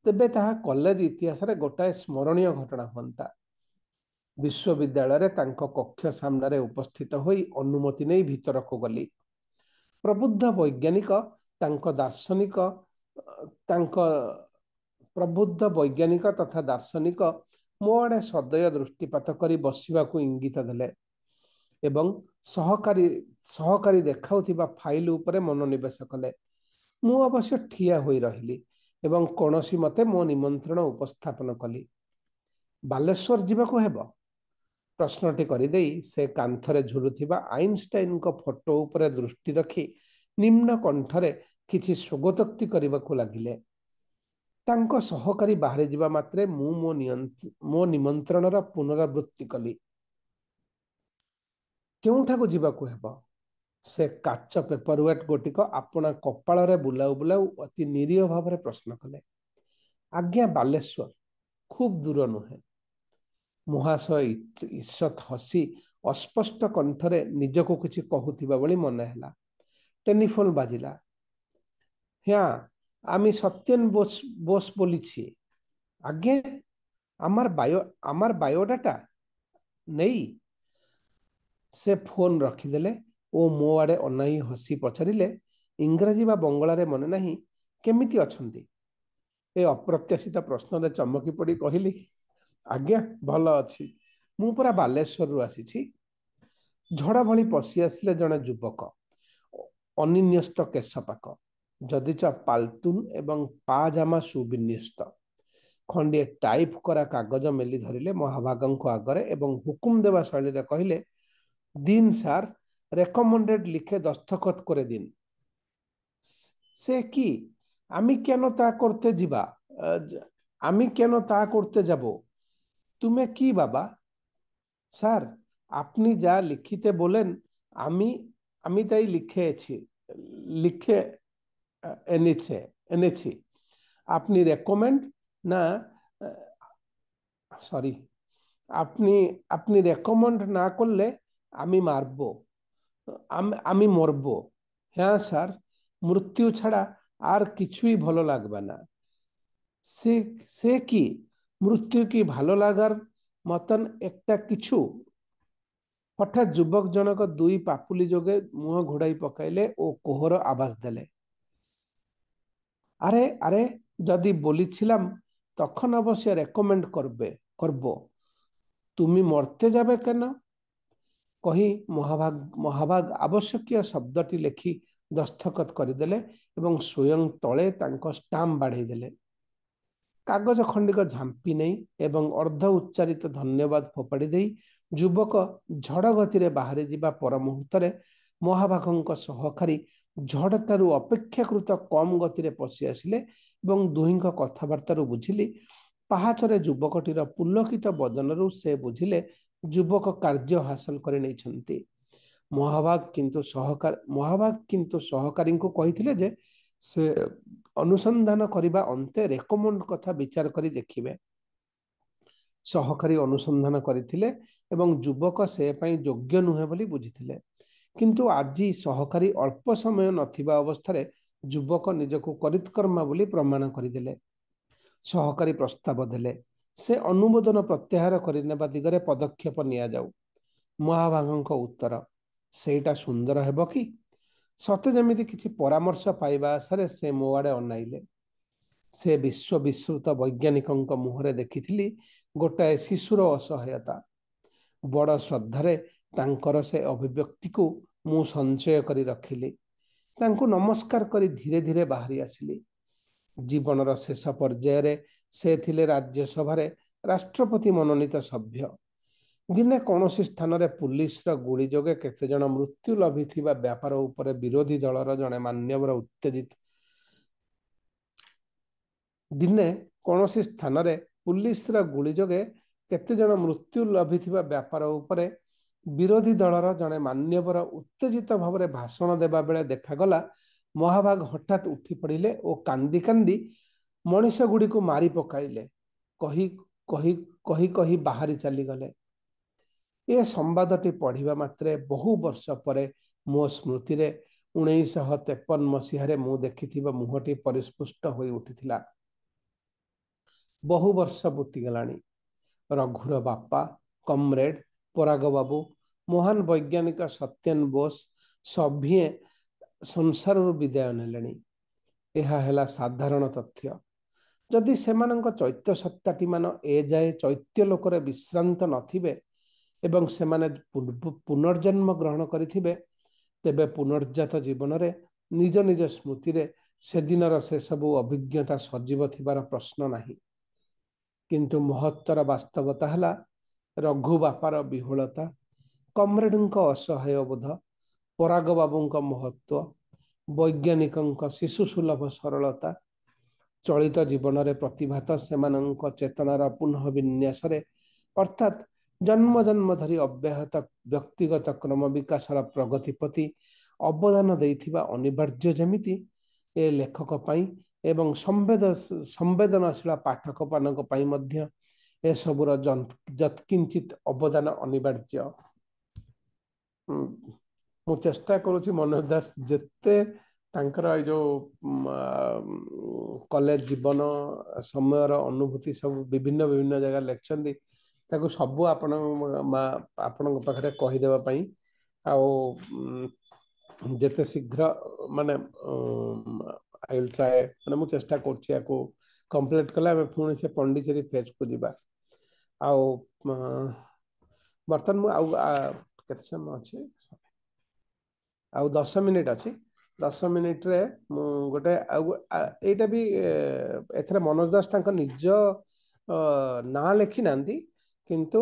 तेबे ताहा कॉलेज इतिहास रे गोटाए स्मरणीय घटना होता। विश्वविद्यालय रे तांको कक्ष सामने उपस्थित होई अनुमति नहीं भीतर को गली। प्रबुद्ध वैज्ञानिक तथा दार्शनिक मो आड़े सदय दृष्टिपात करी बसिबा को इंगित देले एवं सहकारी देखाउथिबा फाइल उपरे मनोनिवेश कले। मु अवश्य ठिया होई रहिली एवं कोनोसी मते मो निमंत्रण उपस्थापन कली। बालेश्वर जीवाको हेबो प्रश्नटी करिदेई से कांथरे झुलुथिबा आइनस्टाइन को फोटो उपरे दृष्टि रखी निम्न कंठरे किछि स्वगतोक्ति करबाको लागिले। तांको सहकारी बाहरी जीवा मात्रे मु मो निमंत्रणर पुनरावृत्ति कली। केउठाको जीवाको हेबो से काच पेपरवेट गोटिक आपना कपाल रे बुलाउ बुलाउ अति निरीह भाव प्रश्न कले। आज्ञा बालेश्वर खूब दूर नुहे। महाशय ईषत हसी अस्पष्ट कंठरे निजको किछि कहूथिबा बळी मन हैला। टेलीफोन बाजिला। हाँ आमी सत्यन बोस बोलिछि। आज्ञा आमार बायोडाटा नहीं। से फोन रखिदेले ओ मो आड़े अनाई हसी पचारिले इंग्राजी बा बंगला रे मन नाही केमिति अछंती। ए अप्रत्याशित प्रश्न रे चमकी पड़ी कहली आज्ञा भल अछि मु पूरा बालेश्वर रु आसीछि। झड़ा भली पशि आसिले जने युवक अनिन्यस्त केशपाक जदिच पाल्तुन एवं पाजामा सुविन्यस्त खंडिए टाइप करा कागज मेली धरिले महाभागंको आगरे एवं हुकुम देवा शैली रे कहले दिन सार रेकमेंडेड लिखे दस्तखत करे दिन। से कि आमी केन ता करते जिबा আমি কেন তা করতে যাব? তুমি কি বাবা? স্যার, আপনি যা লিখিতে বলেন আমি আমি তাই লিখে এনেছি। আপনি রেকমেন্ড না, সরি, আপনি আপনি রেকমেন্ড না করলে আমি মারব, আমি মরব। হ্যাঁ স্যার, মৃত্যু ছাড়া আর কিছুই ভালো লাগবে না। সে সে কি, মৃত্যু কি ভালো লাগার মতন একটা কিছু? হঠাৎ যুবক জଣକ দুই ପାପୁଲି ଯୋଗେ ମୁହଁ ଘୋଡ଼ାଇ ପକାଇଲେ ଓ କୋହର ଆବାଜ ଦେଲେ, আরে আরে, যদি বলেছিলাম তখন অবশ্য রেকমেন্ড করব, তুমি মরতে যাবে কেন? কহি মহাভাগ আবশ্যকীয় শব্দটি লেখি দস্তখତ କରିଦେଲେ ଏବଂ ସ୍ୱୟଂ ତଳେ ତାଙ୍କ ଷ୍ଟାମ୍ପ ବାଢ଼େଇ ଦେଲେ। କାଗଜ ଖଣ୍ଡିକ ଝାମ୍ପି ନେଇ ଏବଂ ଅର୍ଦ୍ଧ ଉଚ୍ଚାରିତ ଧନ୍ୟବାଦ ଫୋପାଡ଼ି ଦେଇ ଯୁବକ ଝଡ଼ ଗତିରେ ବାହାରି ଯିବା ପର ମୁହୂର୍ତ୍ତରେ ମହାଭାଗଙ୍କ ସହକାରୀ ଝଡ଼ଠାରୁ ଅପେକ୍ଷାକୃତ କମ୍ ଗତିରେ ପଶି ଆସିଲେ ଏବଂ ଦୁହିଁଙ୍କ କଥାବାର୍ତ୍ତାରୁ ବୁଝିଲି, ପାହାଚରେ ଯୁବକଟିର ପୁଲକିତ ବଦନରୁ ସେ ବୁଝିଲେ ଯୁବକ କାର୍ଯ୍ୟ ହାସଲ କରି ନେଇଛନ୍ତି। ମହାଭାଗ କିନ୍ତୁ ସହକାରୀଙ୍କୁ କହିଥିଲେ ଯେ ସେ ଅନୁସନ୍ଧାନ କରିବା ଅନ୍ତେ ରେକମେଣ୍ଡ କଥା ବିଚାର କରି ଦେଖିବେ। ସହକାରୀ ଅନୁସନ୍ଧାନ କରିଥିଲେ ଏବଂ ଯୁବକ ସେ ପାଇଁ ଯୋଗ୍ୟ ନୁହେଁ ବୋଲି ବୁଝିଥିଲେ। କିନ୍ତୁ ଆଜି ସହକାରୀ ଅଳ୍ପ ସମୟ ନଥିବା ଅବସ୍ଥାରେ ଯୁବକ ନିଜକୁ କରିତ୍କର୍ମା ବୋଲି ପ୍ରମାଣ କରିଦେଲେ। ସହକାରୀ ପ୍ରସ୍ତାବ ଦେଲେ, ସେ ଅନୁମୋଦନ ପ୍ରତ୍ୟାହାର କରିନେବା ଦିଗରେ ପଦକ୍ଷେପ ନିଆଯାଉ। ମହାଭାଗଙ୍କ ଉତ୍ତର, ସେଇଟା ସୁନ୍ଦର ହେବ କି? ସତେ ଯେମିତି କିଛି ପରାମର୍ଶ ପାଇବା ଆଶାରେ ସେ ମୋ ଆଡ଼େ ଅନାଇଲେ। ସେ ବିଶ୍ୱବିଶ୍ରୁତ ବୈଜ୍ଞାନିକଙ୍କ ମୁହଁରେ ଦେଖିଥିଲି ଗୋଟାଏ ଶିଶୁର ଅସହାୟତା। ବଡ଼ ଶ୍ରଦ୍ଧାରେ ତାଙ୍କର ସେ ଅଭିବ୍ୟକ୍ତିକୁ ମୁଁ ସଞ୍ଚୟ କରି ରଖିଲି। ତାଙ୍କୁ ନମସ୍କାର କରି ଧୀରେ ଧୀରେ ବାହାରି ଆସିଲି। ଜୀବନର ଶେଷ ପର୍ଯ୍ୟାୟରେ ସେ ଥିଲେ ରାଜ୍ୟସଭାରେ ରାଷ୍ଟ୍ରପତି ମନୋନୀତ ସଭ୍ୟ। ଦିନେ କୌଣସି ସ୍ଥାନରେ ପୁଲିସର ଗୁଳି ଯୋଗେ କେତେଜଣ ମୃତ୍ୟୁ ଲଭିଥିବା ବ୍ୟାପାର ଉପରେ ବିରୋଧୀ ଦଳର ଜଣେ ମାନ୍ୟବର ଉତ୍ତେଜିତ ଦିନେ କୌଣସି ସ୍ଥାନରେ ପୁଲିସର ଗୁଳି ଯୋଗେ କେତେଜଣ ମୃତ୍ୟୁ ଲଭିଥିବା ବ୍ୟାପାର ଉପରେ ବିରୋଧୀ ଦଳର ଜଣେ ମାନ୍ୟବର ଉତ୍ତେଜିତ ଭାବରେ ଭାଷଣ ଦେବା ବେଳେ ଦେଖାଗଲା ମହାଭାଗ ହଠାତ୍ ଉଠି ପଡ଼ିଲେ ଓ କାନ୍ଦି କାନ୍ଦି ମଣିଷ ଗୁଡ଼ିକୁ ମାରି ପକାଇଲେ କହି କହି କହି କହି ବାହାରି ଚାଲିଗଲେ। ଏ ସମ୍ବାଦଟି ପଢ଼ିବା ମାତ୍ରେ ବହୁ ବର୍ଷ ପରେ ମୋ ସ୍ମୃତିରେ 1953 ମସିହାରେ ମୁଁ ଦେଖିଥିବା ମୁହଁଟି ପରିସ୍ଫୁଷ୍ଟ ହୋଇ ଉଠିଥିଲା। ବହୁ ବର୍ଷ ବିତିଗଲାଣି। ରଘୁର ବାପା କମ୍ରେଡ ପରାଗ ବାବୁ, ମହାନ ବୈଜ୍ଞାନିକ ସତ୍ୟେନ ବୋଷ ସଭିଏଁ ସଂସାରରୁ ବିଦାୟ ନେଲେଣି। ଏହା ହେଲା ସାଧାରଣ ତଥ୍ୟ। ଯଦି ସେମାନଙ୍କ ଚୈତ୍ୟ ସତ୍ତାଟିମାନ ଏଯାଏ ଚୈତ୍ୟ ଲୋକରେ ବିଶ୍ରାନ୍ତ ନଥିବେ ଏବଂ ସେମାନେ ପୁନର୍ଜନ୍ମ ଗ୍ରହଣ କରିଥିବେ, ତେବେ ପୁନର୍ଜାତ ଜୀବନରେ ନିଜ ନିଜ ସ୍ମୃତିରେ ସେଦିନର ସେସବୁ ଅଭିଜ୍ଞତା ସଜୀବ ଥିବାର ପ୍ରଶ୍ନ ନାହିଁ। କିନ୍ତୁ ମହତ୍ତର ବାସ୍ତବତା ହେଲା ରଘୁ ବାପାର ବିହ୍ୱଳତା, କମ୍ରେଡଙ୍କ ଅସହାୟ ବୋଧ, ପରାଗ ବାବୁଙ୍କ ମହତ୍ଵ, ବୈଜ୍ଞାନିକଙ୍କ ଶିଶୁ ସୁଲଭ ସରଳତା, ଚଳିତ ଜୀବନରେ ପ୍ରତିଭାତ ସେମାନଙ୍କ ଚେତନାର ପୁନଃ ବିନ୍ୟାସରେ ଅର୍ଥାତ୍ ଜନ୍ମ ଜନ୍ମ ଧରି ଅବ୍ୟାହତ ବ୍ୟକ୍ତିଗତ କ୍ରମ ବିକାଶର ପ୍ରଗତି ପ୍ରତି ଅବଦାନ ଦେଇଥିବା ଅନିବାର୍ଯ୍ୟ ଯେମିତି ଏ ଲେଖକ ପାଇଁ ଏବଂ ସମ୍ବେଦନଶୀଳ ପାଠକମାନଙ୍କ ପାଇଁ ମଧ୍ୟ ଏସବୁର ଯତ୍କିଞ୍ଚିତ ଅବଦାନ ଅନିବାର୍ଯ୍ୟ। ମୁଁ ଚେଷ୍ଟା କରୁଛି ମନୋଜ ଦାସ ଯେତେ ତାଙ୍କର ଏଇ ଯୋଉ କଲେଜ ଜୀବନ ସମୟର ଅନୁଭୂତି ସବୁ ବିଭିନ୍ନ ବିଭିନ୍ନ ଜାଗାରେ ଲେଖିଛନ୍ତି, ତାକୁ ସବୁ ଆପଣଙ୍କ ପାଖରେ କହିଦେବା ପାଇଁ ଆଉ ଯେତେ ଶୀଘ୍ର ମାନେ ଆଇ ୱିଲ୍ ଟ୍ରାଏ, ମାନେ ମୁଁ ଚେଷ୍ଟା କରୁଛି ୟାକୁ କମ୍ପ୍ଲିଟ କଲେ ଆମେ ପୁଣି ସେ ପଣ୍ଡିଚେରୀ ଫେଜକୁ ଯିବା। ଆଉ ବର୍ତ୍ତମାନ ମୁଁ ଆଉ କେତେ ସମୟ ଅଛି, ଆଉ 10 ମିନିଟ୍ ଅଛି। 10 ମିନିଟ୍ରେ ମୁଁ ଗୋଟେ ଏଇଟା ବି ଏଥିରେ ମନୋଜ ଦାସ ତାଙ୍କ ନିଜ ନାଁ ଲେଖି ନାହାନ୍ତି, କିନ୍ତୁ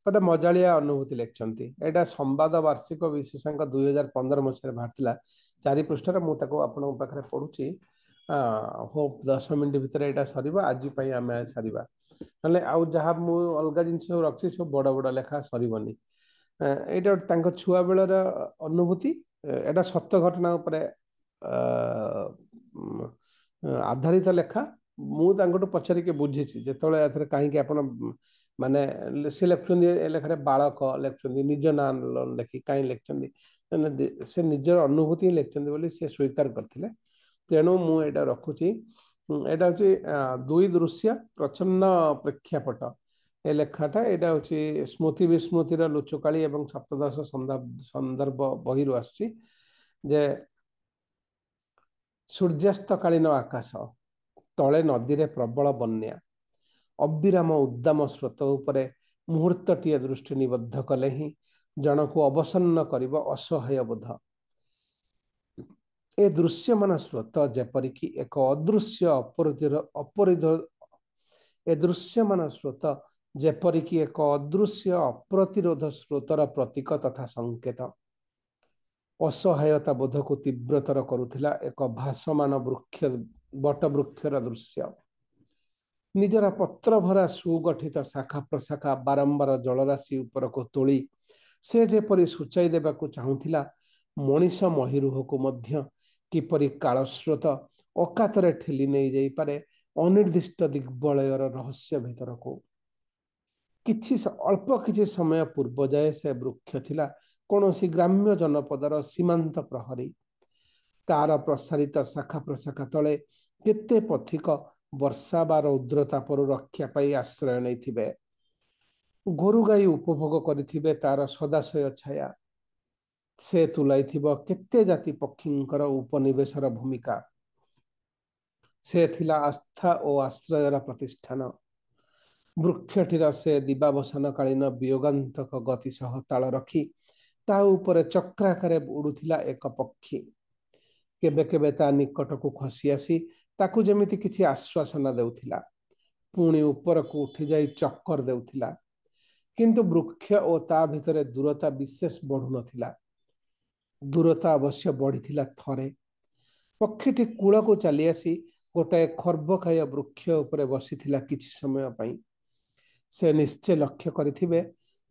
ଗୋଟେ ମଜାଳିଆ ଅନୁଭୂତି ଲେଖିଛନ୍ତି। ଏଇଟା ସମ୍ବାଦ ବାର୍ଷିକ ବିଶେଷାଙ୍କ 2015 ମସିହାରେ ବାହାରିଥିଲା, 4 ପୃଷ୍ଠାରେ। ମୁଁ ତାକୁ ଆପଣଙ୍କ ପାଖରେ ପଢୁଛି। ହୋପ୍ 10 ମିନିଟ୍ ଭିତରେ ଏଇଟା ସରିବ, ଆଜି ପାଇଁ ଆମେ ସାରିବା, ନହେଲେ ଆଉ ଯାହା ମୁଁ ଅଲଗା ଜିନିଷ ସବୁ ରଖିଛି ସବୁ ବଡ଼ ବଡ଼ ଲେଖା ସରିବନି। ଏଇଟା ତାଙ୍କ ଛୁଆ ବେଳର ଅନୁଭୂତି, ଏଇଟା ସତ ଘଟଣା ଉପରେ ଆଧାରିତ ଲେଖା। ମୁଁ ତାଙ୍କଠୁ ପଚାରିକି ବୁଝିଛି ଯେତେବେଳେ ଏଥିରେ କାହିଁକି ଆପଣ ମାନେ ସେ ଲେଖୁଛନ୍ତି ଏ ଲେଖାରେ ବାଳକ ଲେଖୁଛନ୍ତି, ନିଜ ନାଁ ଲେଖି କାହିଁ ଲେଖିଛନ୍ତି, ସେ ନିଜର ଅନୁଭୂତି ହିଁ ଲେଖିଛନ୍ତି ବୋଲି ସେ ସ୍ୱୀକାର କରିଥିଲେ। ତେଣୁ ମୁଁ ଏଇଟା ରଖୁଛି। ଏଇଟା ହଉଛି 2 ଦୃଶ୍ୟ ପ୍ରଚ୍ଛନ୍ନ ପ୍ରେକ୍ଷାପଟ ଏ ଲେଖାଟା। ଏଇଟା ହଉଛି ସ୍ମୃତି ବିସ୍ମୃତିର ଲୁଚକାଳି ଏବଂ ସପ୍ତଦଶ ସନ୍ଦର୍ଭ ବହିରୁ ଆସୁଛି। ଯେ ସୂର୍ଯ୍ୟାସ୍ତକାଳୀନ ଆକାଶ, ତଳେ ନଦୀରେ ପ୍ରବଳ ବନ୍ୟା, ଅବିରାମ ଉଦ୍ଦାମ ସ୍ରୋତ ଉପରେ ମୁହୂର୍ତ୍ତଟିଏ ଦୃଷ୍ଟି ନିବଦ୍ଧ କଲେ ହିଁ ଜଣକୁ ଅବସନ୍ନ କରିବ ଅସହାୟ ବୋଧ। ଏ ଦୃଶ୍ୟମାନ ସ୍ରୋତ ଯେପରିକି ଏକ ଅଦୃଶ୍ୟ ଅପ୍ରତିରୋଧ ସ୍ରୋତର ପ୍ରତୀକ ତଥା ସଂକେତ। ଅସହାୟତା ବୋଧକୁ ତୀବ୍ରତର କରୁଥିଲା ଏକ ଭାସମାନ ବଟବୃକ୍ଷର ଦୃଶ୍ୟ। ନିଜର ପତ୍ର ଭରା ସୁଗଠିତ ଶାଖା ପ୍ରଶାଖା ବାରମ୍ବାର ଜଳରାଶି ଉପରକୁ ତୋଳି ସେ ଯେପରି ସୂଚାଇ ଦେବାକୁ ଚାହୁଁଥିଲା ମଣିଷ ମହିରୁହକୁ ମଧ୍ୟ କିପରି କାଳସ୍ରୋତ ଅକାତରେ ଠେଲି ନେଇଯାଇପାରେ ଅନିର୍ଦ୍ଦିଷ୍ଟ ଦିଗ୍ବଳୟର ରହସ୍ୟ ଭିତରକୁ। ଅଳ୍ପ କିଛି ସମୟ ପୂର୍ବ ଯାଏ ସେ ବୃକ୍ଷ ଥିଲା କୌଣସି ଗ୍ରାମ୍ୟ ଜନପଦର ସୀମାନ୍ତ ପ୍ରହରୀ। ତାର ପ୍ରସାରିତ ଶାଖା ପ୍ରଶାଖା ତଳେ କେତେ ପଥିକ ବର୍ଷା ବା ରୌଦ୍ରତାପରୁ ରକ୍ଷା ପାଇ ଆଶ୍ରୟ ନେଇଥିବେ। ଗୋରୁ ଗାଈ ଉପଭୋଗ କରିଥିବେ ତାର ସଦାଶୟ ଛାୟା। ସେ ତୁଲାଇଥିବ କେତେ ଜାତି ପକ୍ଷୀଙ୍କର ଉପନିବେଶର ଭୂମିକା। ସେ ଥିଲା ଆସ୍ଥା ଓ ଆଶ୍ରୟର ପ୍ରତିଷ୍ଠାନ। ବୃକ୍ଷଟିର ସେ ଦିବାବସାନ କାଳୀନ ବିୟୋଗାନ୍ତକ ଗତି ସହ ତାଳ ରଖି ତା ଉପରେ ଚକ୍ରାକାରେ ଉଡୁଥିଲା ଏକ ପକ୍ଷୀ। କେବେ କେବେ ତା ନିକଟକୁ ଖସି ଆସି ତାକୁ ଯେମିତି କିଛି ଆଶ୍ୱାସନା ଦେଉଥିଲା, ପୁଣି ଉପରକୁ ଉଠି ଯାଇ ଚକ୍କର ଦେଉଥିଲା। କିନ୍ତୁ ବୃକ୍ଷ ଓ ତା ଭିତରେ ଦୂରତା ବିଶେଷ ବଢୁନଥିଲା। ଦୂରତା ଅବଶ୍ୟ ବଢିଥିଲା ଥରେ। ପକ୍ଷୀଟି କୂଳକୁ ଚାଲି ଆସି ଗୋଟାଏ ଖର୍ବକାୟ ବୃକ୍ଷ ଉପରେ ବସିଥିଲା କିଛି ସମୟ ପାଇଁ। ସେ ନିଶ୍ଚୟ ଲକ୍ଷ୍ୟ କରିଥିବେ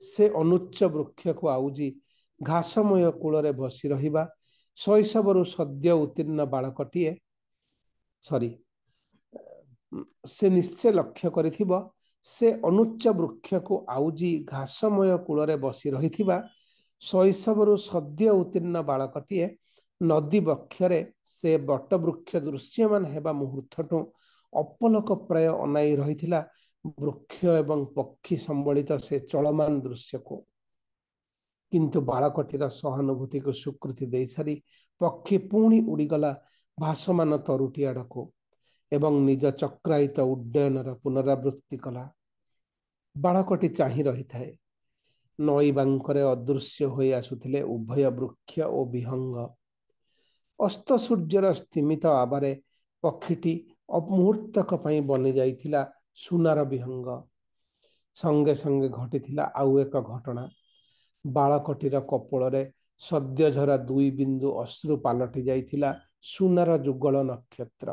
ସେ ଅନୁଚ୍ଚ ବୃକ୍ଷକୁ ଆଉଜି ଘାସମୟ କୂଳରେ ବସି ରହିବା ଶୈଶବରୁ ସଦ୍ୟ ଉତ୍ତୀର୍ଣ୍ଣ ବାଳକଟିଏ ସେ ନିଶ୍ଚୟ ଲକ୍ଷ୍ୟ କରିଥିବ ସେ ଅନୁଚ୍ଚ ବୃକ୍ଷକୁ ଆଉଜି ଘାସମୟ କୂଳରେ ବସି ରହିଥିବା ଶୈଶବରୁ ସଦ୍ୟ ଉତ୍ତୀର୍ଣ୍ଣ ବାଳକଟିଏ ନଦୀ ବକ୍ଷରେ ସେ ବଟବୃକ୍ଷ ଦୃଶ୍ୟମାନ ହେବା ମୁହୂର୍ତ୍ତଠୁ ଅପଲକ ପ୍ରାୟ ଅନାଇ ରହିଥିଲା ବୃକ୍ଷ ଏବଂ ପକ୍ଷୀ ସମ୍ବଳିତ ସେ ଚଳମାନ ଦୃଶ୍ୟକୁ। କିନ୍ତୁ ବାଳକଟିର ସହାନୁଭୂତିକୁ ସ୍ୱୀକୃତି ଦେଇସାରି ପକ୍ଷୀ ପୁଣି ଉଡ଼ିଗଲା ଭାସମାନ ତରୁଟି ଆଡ଼କୁ ଏବଂ ନିଜ ଚକ୍ରାୟିତ ଉଡ୍ଡୟନର ପୁନରାବୃତ୍ତି କଲା। ବାଳକଟି ଚାହିଁ ରହିଥାଏ। ନଈ ବାଙ୍କରେ ଅଦୃଶ୍ୟ ହୋଇ ଆସୁଥିଲେ ଉଭୟ ବୃକ୍ଷ ଓ ବିହଙ୍ଗ। ଅସ୍ତ ସୂର୍ଯ୍ୟର ସ୍ତିମିତ ଆବାରେ ପକ୍ଷୀଟି ମୁହୂର୍ତ୍ତକ ପାଇଁ ବନି ଯାଇଥିଲା ସୁନାର ବିହଙ୍ଗ। ସଙ୍ଗେ ସଙ୍ଗେ ଘଟିଥିଲା ଆଉ ଏକ ଘଟଣା। ବାଳକଟିର କପୋଳରେ ସଦ୍ୟଝରା 2 ବିନ୍ଦୁ ଅଶ୍ରୁ ପାଲଟି ଯାଇଥିଲା ସୁନାର ଯୁଗଳ ନକ୍ଷତ୍ର।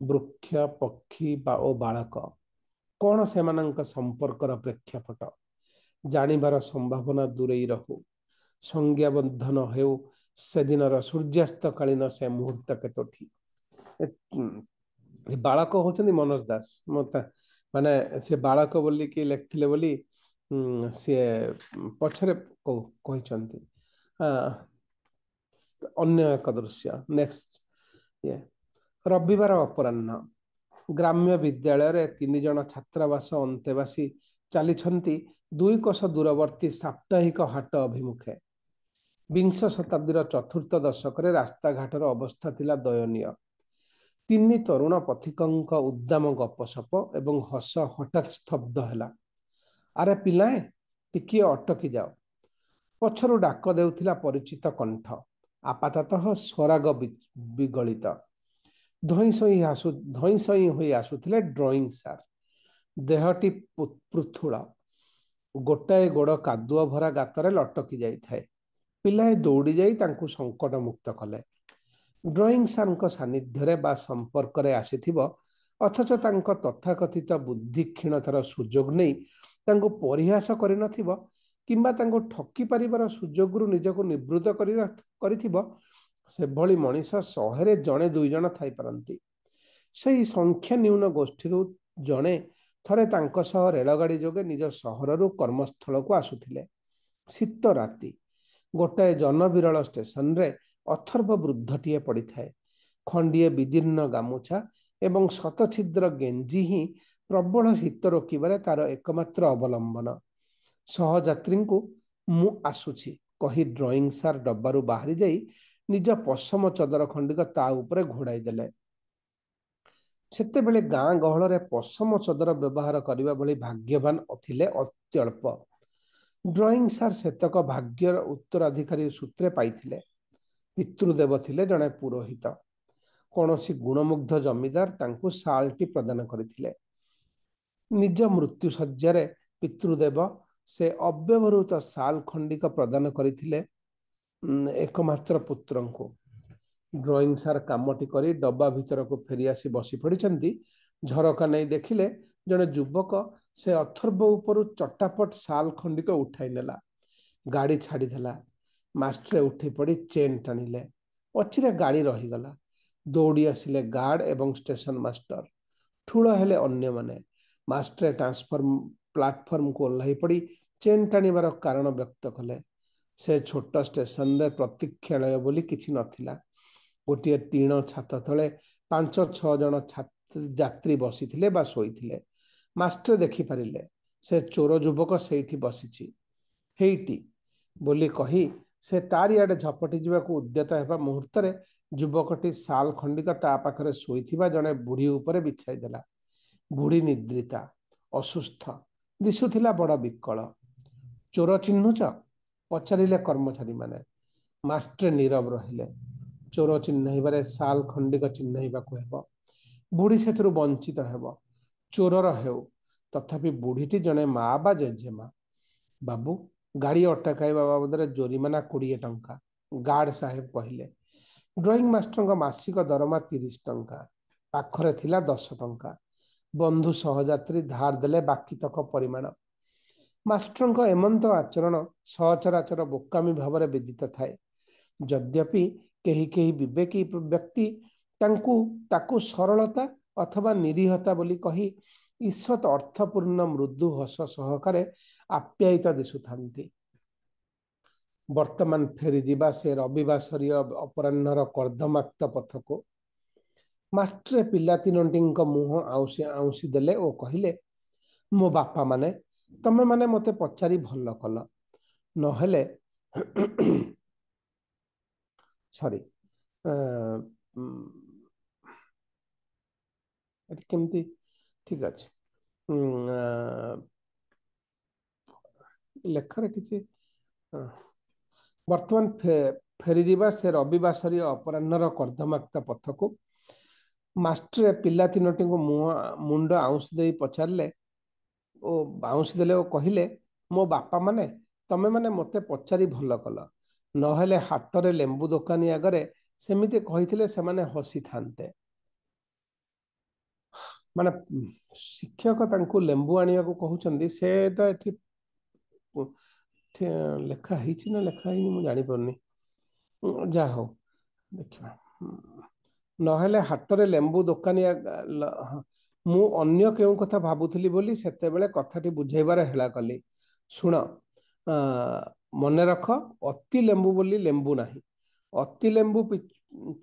ବୃକ୍ଷ, ପକ୍ଷୀ ଓ ବାଳକ, କଣ ସେମାନଙ୍କ ସମ୍ପର୍କର ପ୍ରେକ୍ଷାପଟ? ଜାଣିବାର ସମ୍ଭାବନା ଦୂରେଇ ରହୁ। ସଂଜ୍ଞାବଦ୍ଧ ନ ହେଉ ସେଦିନର ସୂର୍ଯ୍ୟାସ୍ତକାଳୀନ ସେ ମୁହୂର୍ତ୍ତ କେତୋଟି। ବାଳକ ହଉଛନ୍ତି ମନୋଜ ଦାସ। ମାନେ ସେ ବାଳକ ବୋଲିକି ଲେଖିଥିଲେ ବୋଲି ସିଏ ପଛରେ କହିଛନ୍ତି। ଅନ୍ୟ ଏକ ଦୃଶ୍ୟ ନେକ୍ସଟ। ରବିବାର ଅପରାହ୍ନ ଗ୍ରାମ୍ୟ ବିଦ୍ୟାଳୟରେ 3 ଜଣ ଛାତ୍ରାବାସ ଅନ୍ତେବାସୀ ଚାଲିଛନ୍ତି 2 କୋଶ ଦୂରବର୍ତ୍ତୀ ସାପ୍ତାହିକ ହାଟ ଅଭିମୁଖେ। ବିଂଶ ଶତାବ୍ଦୀର ଚତୁର୍ଥ ଦଶକରେ ରାସ୍ତାଘାଟର ଅବସ୍ଥା ଥିଲା ଦୟନୀୟ। 3 ତରୁଣ ପଥିକଙ୍କ ଉଦ୍ଦାମ ଗପସପ ଏବଂ ହସ ହଠାତ୍ ସ୍ତବ୍ଧ ହେଲା। ଆରେ ପିଲାଏ, ଟିକିଏ ଅଟକି ଯାଅ। ପଛରୁ ଡାକ ଦେଉଥିଲା ପରିଚିତ କଣ୍ଠ, ଆପାତତଃ ସ୍ୱରାଗ ବିଗଳିତ। ଧଇଁ ସଇଁ ହୋଇ ଆସୁଥିଲେ ଡ୍ରଇଂ ସାର୍। ଦେହଟି ପୃଥୁଳ, ଗୋଟାଏ ଗୋଡ଼ କାଦୁଅ ଭରା ଗାତରେ ଲଟକି ଯାଇଥାଏ। ପିଲାଏ ଦୌଡ଼ି ଯାଇ ତାଙ୍କୁ ସଙ୍କଟ ମୁକ୍ତ କଲେ। ଡ୍ରଇଂ ସାର୍ଙ୍କ ସାନ୍ନିଧ୍ୟରେ ବା ସମ୍ପର୍କରେ ଆସିଥିବ ଅଥଚ ତାଙ୍କ ତଥାକଥିତ ବୁଦ୍ଧି କ୍ଷୀଣତାର ସୁଯୋଗ ନେଇ ତାଙ୍କୁ ପରିହାସ କରିନଥିବ କିମ୍ବା ତାଙ୍କୁ ଠକି ପାରିବାର ସୁଯୋଗରୁ ନିଜକୁ ନିବୃତ୍ତ କରିଥିବ, ସେଭଳି ମଣିଷ ଶହେରେ ଜଣେ ଦୁଇ ଜଣ ଥାଇପାରନ୍ତି। ସେହି ସଂଖ୍ୟା ନ୍ୟୁନ ଗୋଷ୍ଠୀରୁ ଜଣେ ଥରେ ତାଙ୍କ ସହ ରେଳଗାଡ଼ି ଯୋଗେ ନିଜ ସହରରୁ କର୍ମସ୍ଥଳକୁ ଆସୁଥିଲେ। ଶୀତ ରାତି। ଗୋଟାଏ ଜନବିରଳ ଷ୍ଟେସନରେ ଅଥର୍ବ ବୃଦ୍ଧଟିଏ ପଡ଼ିଥାଏ। ଖଣ୍ଡିଏ ବିଦୀର୍ଣ୍ଣ ଗାମୁଛା ଏବଂ ଶତଛିଦ୍ର ଗେଞ୍ଜି ହିଁ ପ୍ରବଳ ଶୀତ ରୋକିବାରେ ତାର ଏକମାତ୍ର ଅବଲମ୍ବନ। ସହଯାତ୍ରୀଙ୍କୁ ମୁଁ ଆସୁଛି କହି ଡ୍ରଇଂ ସାର୍ ଡବାରୁ ବାହାରି ଯାଇ ନିଜ ପଶମ ଚଦର ଖଣ୍ଡିକ ତା ଉପରେ ଘୋଡ଼ାଇ ଦେଲେ। ସେତେବେଳେ ଗାଁ ଗହଳରେ ପଶମ ଚଦର ବ୍ୟବହାର କରିବା ଭଳି ଭାଗ୍ୟବାନ ଥିଲେ ଅତ୍ୟଳ୍ପ। ଡ୍ରଇଂ ସାର୍ ସେତକ ଭାଗ୍ୟର ଉତ୍ତରାଧିକାରୀ ସୂତ୍ରେ ପାଇଥିଲେ। ପିତୃଦେବ ଥିଲେ ଜଣେ ପୁରୋହିତ। କୌଣସି ଗୁଣମୁଗ୍ଧ ଜମିଦାର ତାଙ୍କୁ ଶାଲଟି ପ୍ରଦାନ କରିଥିଲେ। ନିଜ ମୃତ୍ୟୁ ଶଯ୍ୟାରେ ପିତୃଦେବ ସେ ଅବ୍ୟବହୃତ ଶାଲ ଖଣ୍ଡିକ ପ୍ରଦାନ କରିଥିଲେ ଏକମାତ୍ର ପୁତ୍ରଙ୍କୁ। ଡ୍ରଇଂ ସାର୍ କାମଟି କରି ଡବା ଭିତରକୁ ଫେରିଆସି ବସି ପଡ଼ିଛନ୍ତି। ଝରକା ନେଇ ଦେଖିଲେ ଜଣେ ଯୁବକ ସେ ଅଥର୍ବ ଉପରୁ ଚଟାପଟ ଶାଲ ଖଣ୍ଡିକ ଉଠାଇ ନେଲା। ଗାଡ଼ି ଛାଡ଼ିଦେଲା। ମାଷ୍ଟ୍ରେ ଉଠି ପଡ଼ି ଚେନ୍ ଟାଣିଲେ। ପଛରେ ଗାଡ଼ି ରହିଗଲା। ଦୌଡ଼ି ଆସିଲେ ଗାର୍ଡ ଏବଂ ଷ୍ଟେସନ ମାଷ୍ଟର। ଠୁଳ ହେଲେ ଅନ୍ୟମାନେ। ମାଷ୍ଟ୍ରେ ପ୍ଲାଟଫର୍ମକୁ ଓହ୍ଲାଇ ପଡ଼ି ଚେନ୍ ଟାଣିବାର କାରଣ ବ୍ୟକ୍ତ କଲେ। ସେ ଛୋଟ ଷ୍ଟେସନରେ ପ୍ରତୀକ୍ଷାଳୟ ବୋଲି କିଛି ନଥିଲା। ଗୋଟିଏ ଟିଣ ଛାତ ତଳେ 5-6 ଜଣ ଯାତ୍ରୀ ବସିଥିଲେ ବା ଶୋଇଥିଲେ। ମାଷ୍ଟ୍ରେ ଦେଖିପାରିଲେ ସେ ଚୋର ଯୁବକ ସେଇଠି ବସିଛି। ହେଇଟି ବୋଲି କହି ସେ ତାରି ଆଡ଼େ ଝପଟି ଯିବାକୁ ଉଦ୍ୟତ ହେବା ମୁହୂର୍ତ୍ତରେ ଯୁବକଟି ଶାଲ ଖଣ୍ଡିକ ତା ପାଖରେ ଶୋଇଥିବା ଜଣେ ବୁଢ଼ୀ ଉପରେ ବିଛାଇ ଦେଲା। ବୁଢ଼ୀ ନିଦ୍ରିତା, ଅସୁସ୍ଥ, ଦିଶୁଥିଲା ବଡ଼ ବିକଳ। ଚୋର ଚିହ୍ନୁଛ? ପଚାରିଲେ କର୍ମଚାରୀମାନେ। ମାଷ୍ଟ୍ରେ ନୀରବ ରହିଲେ। ଚୋର ଚିହ୍ନାଇବାରେ ଶାଲ ଖଣ୍ଡିକ ଚିହ୍ନାଇବାକୁ ହେବ। ବୁଢ଼ୀ ସେଥିରୁ ବଞ୍ଚିତ ହେବ। ଚୋରର ହେଉ, ତଥାପି ବୁଢ଼ୀଟି ଜଣେ ମା ବା ଜେଜେମା। ବାବୁ, ଗାଡ଼ି ଅଟକାଇବା ବାବଦରେ ଜୋରିମାନା 20 ଟଙ୍କା, ଗାର୍ଡ ସାହେବ କହିଲେ। ଡ୍ରଇଂ ମାଷ୍ଟରଙ୍କ ମାସିକ ଦରମା 30 ଟଙ୍କା। ପାଖରେ ଥିଲା 10 ଟଙ୍କା। ବନ୍ଧୁ ସହଯାତ୍ରୀ ଧାର ଦେଲେ ବାକିତକ ପରିମାଣ। ମାଷ୍ଟରଙ୍କ ଏମନ୍ତ ଆଚରଣ ସହଚରାଚର ବୋକାମି ଭାବରେ ବିଦିତ ଥାଏ। ଯଦ୍ୟପି କେହି କେହି ବିବେକୀ ବ୍ୟକ୍ତି ତାକୁ ସରଳତା ଅଥବା ନିରୀହତା ବୋଲି କହି ଈଷତ୍ ଅର୍ଥପୂର୍ଣ୍ଣ ମୃଦୁ ହସ ସହକାରେ ଆପ୍ୟାୟିତ ଦିଶୁଥାନ୍ତି। ବର୍ତ୍ତମାନ ଫେରିଯିବା ସେ ରବିବାସରୀୟ ଅପରାହ୍ନର କର୍ଦ୍ଦମାକ୍ତ ପଥକୁ। ମାଷ୍ଟ୍ରେ ପିଲା ତିନୋଟିଙ୍କ ମୁହଁ ଆଉଁସି ଦେଲେ ଓ କହିଲେ, ମୋ ବାପା ମାନେ, ତମେ ମାନେ ମୋତେ ପଚାରି ଭଲ କଲ। ନହେଲେ ସରି ଏଠି କେମିତି ଠିକ ଅଛି। ଲେଖାରେ କିଛି ବର୍ତ୍ତମାନ ଫେରିଯିବା ସେ ରବିବାସରୀୟ ଅପରାହ୍ନର କର୍ଦ୍ଦମାକ୍ତ ପଥକୁ। ମାଷ୍ଟ୍ରେ ପିଲା ତିନୋଟିଙ୍କୁ ମୁଣ୍ଡ ଆଉଁସି ଦେଇ ପଚାରିଲେ ଓ ବାଉଁସି ଦେଲେ ଓ କହିଲେ, ମୋ ବାପା ମାନେ, ତମେ ମାନେ ମୋତେ ପଚାରି ଭଲ କଲ। ନହେଲେ ହାଟରେ ଲେମ୍ବୁ ଦୋକାନୀ ଆଗରେ ସେମିତି କହିଥିଲେ ସେମାନେ ହସିଥାନ୍ତେ। ମାନେ ଶିକ୍ଷକ ତାଙ୍କୁ ଲେମ୍ବୁ ଆଣିବାକୁ କହୁଛନ୍ତି, ସେଟା ଏଠି ଲେଖା ହେଇଛି ନା ଲେଖା ହେଇନି ମୁଁ ଜାଣିପାରୁନି। ଯାହା ହଉ ଦେଖିବା। ନହେଲେ ହାଟରେ ଲେମ୍ବୁ ଦୋକାନୀ ମୁଁ ଅନ୍ୟ କେଉଁ କଥା ଭାବୁଥିଲି ବୋଲି ସେତେବେଳେ କଥାଟି ବୁଝେଇବାର ହେଳା କଲି। ଶୁଣ, ମନେ ରଖ, ଅତି ଲେମ୍ବୁ ବୋଲି ଲେମ୍ବୁ ନାହିଁ। ଅତି ଲେମ୍ବୁ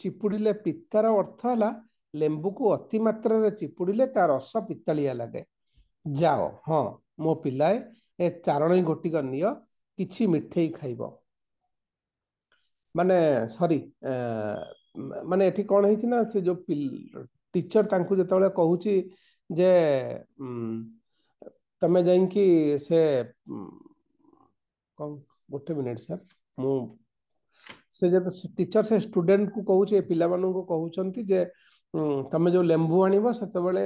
ଚିପୁଡ଼ିଲେ ପିତାର ଅର୍ଥ ହେଲା ଲେମ୍ବୁକୁ ଅତି ମାତ୍ରାରେ ଚିପୁଡ଼ିଲେ ତା ରସ ପିତାଳିଆ ଲାଗେ। ଯାଅ, ହଁ ମୋ ପିଲାଏ, ଏ ଚାରଣୀ ଗୋଟିକ ନିଅ, କିଛି ମିଠେଇ ଖାଇବ। ମାନେ ସରି, ମାନେ ଏଠି କ'ଣ ହେଇଛି ନା, ସେ ଯୋଉ ଟିଚର ତାଙ୍କୁ ଯେତେବେଳେ କହୁଛି ଯେ ତମେ ଯାଇକି ସେ ଗୋଟେ ମିନିଟ୍ ସାର୍, ମୁଁ ସେ ଯେତେ ଟିଚର ସେ ଷ୍ଟୁଡେଣ୍ଟକୁ କହୁଛି, ପିଲାମାନଙ୍କୁ କହୁଛନ୍ତି ଯେ ତମେ ଯୋଉ ଲେମ୍ବୁ ଆଣିବ, ସେତେବେଳେ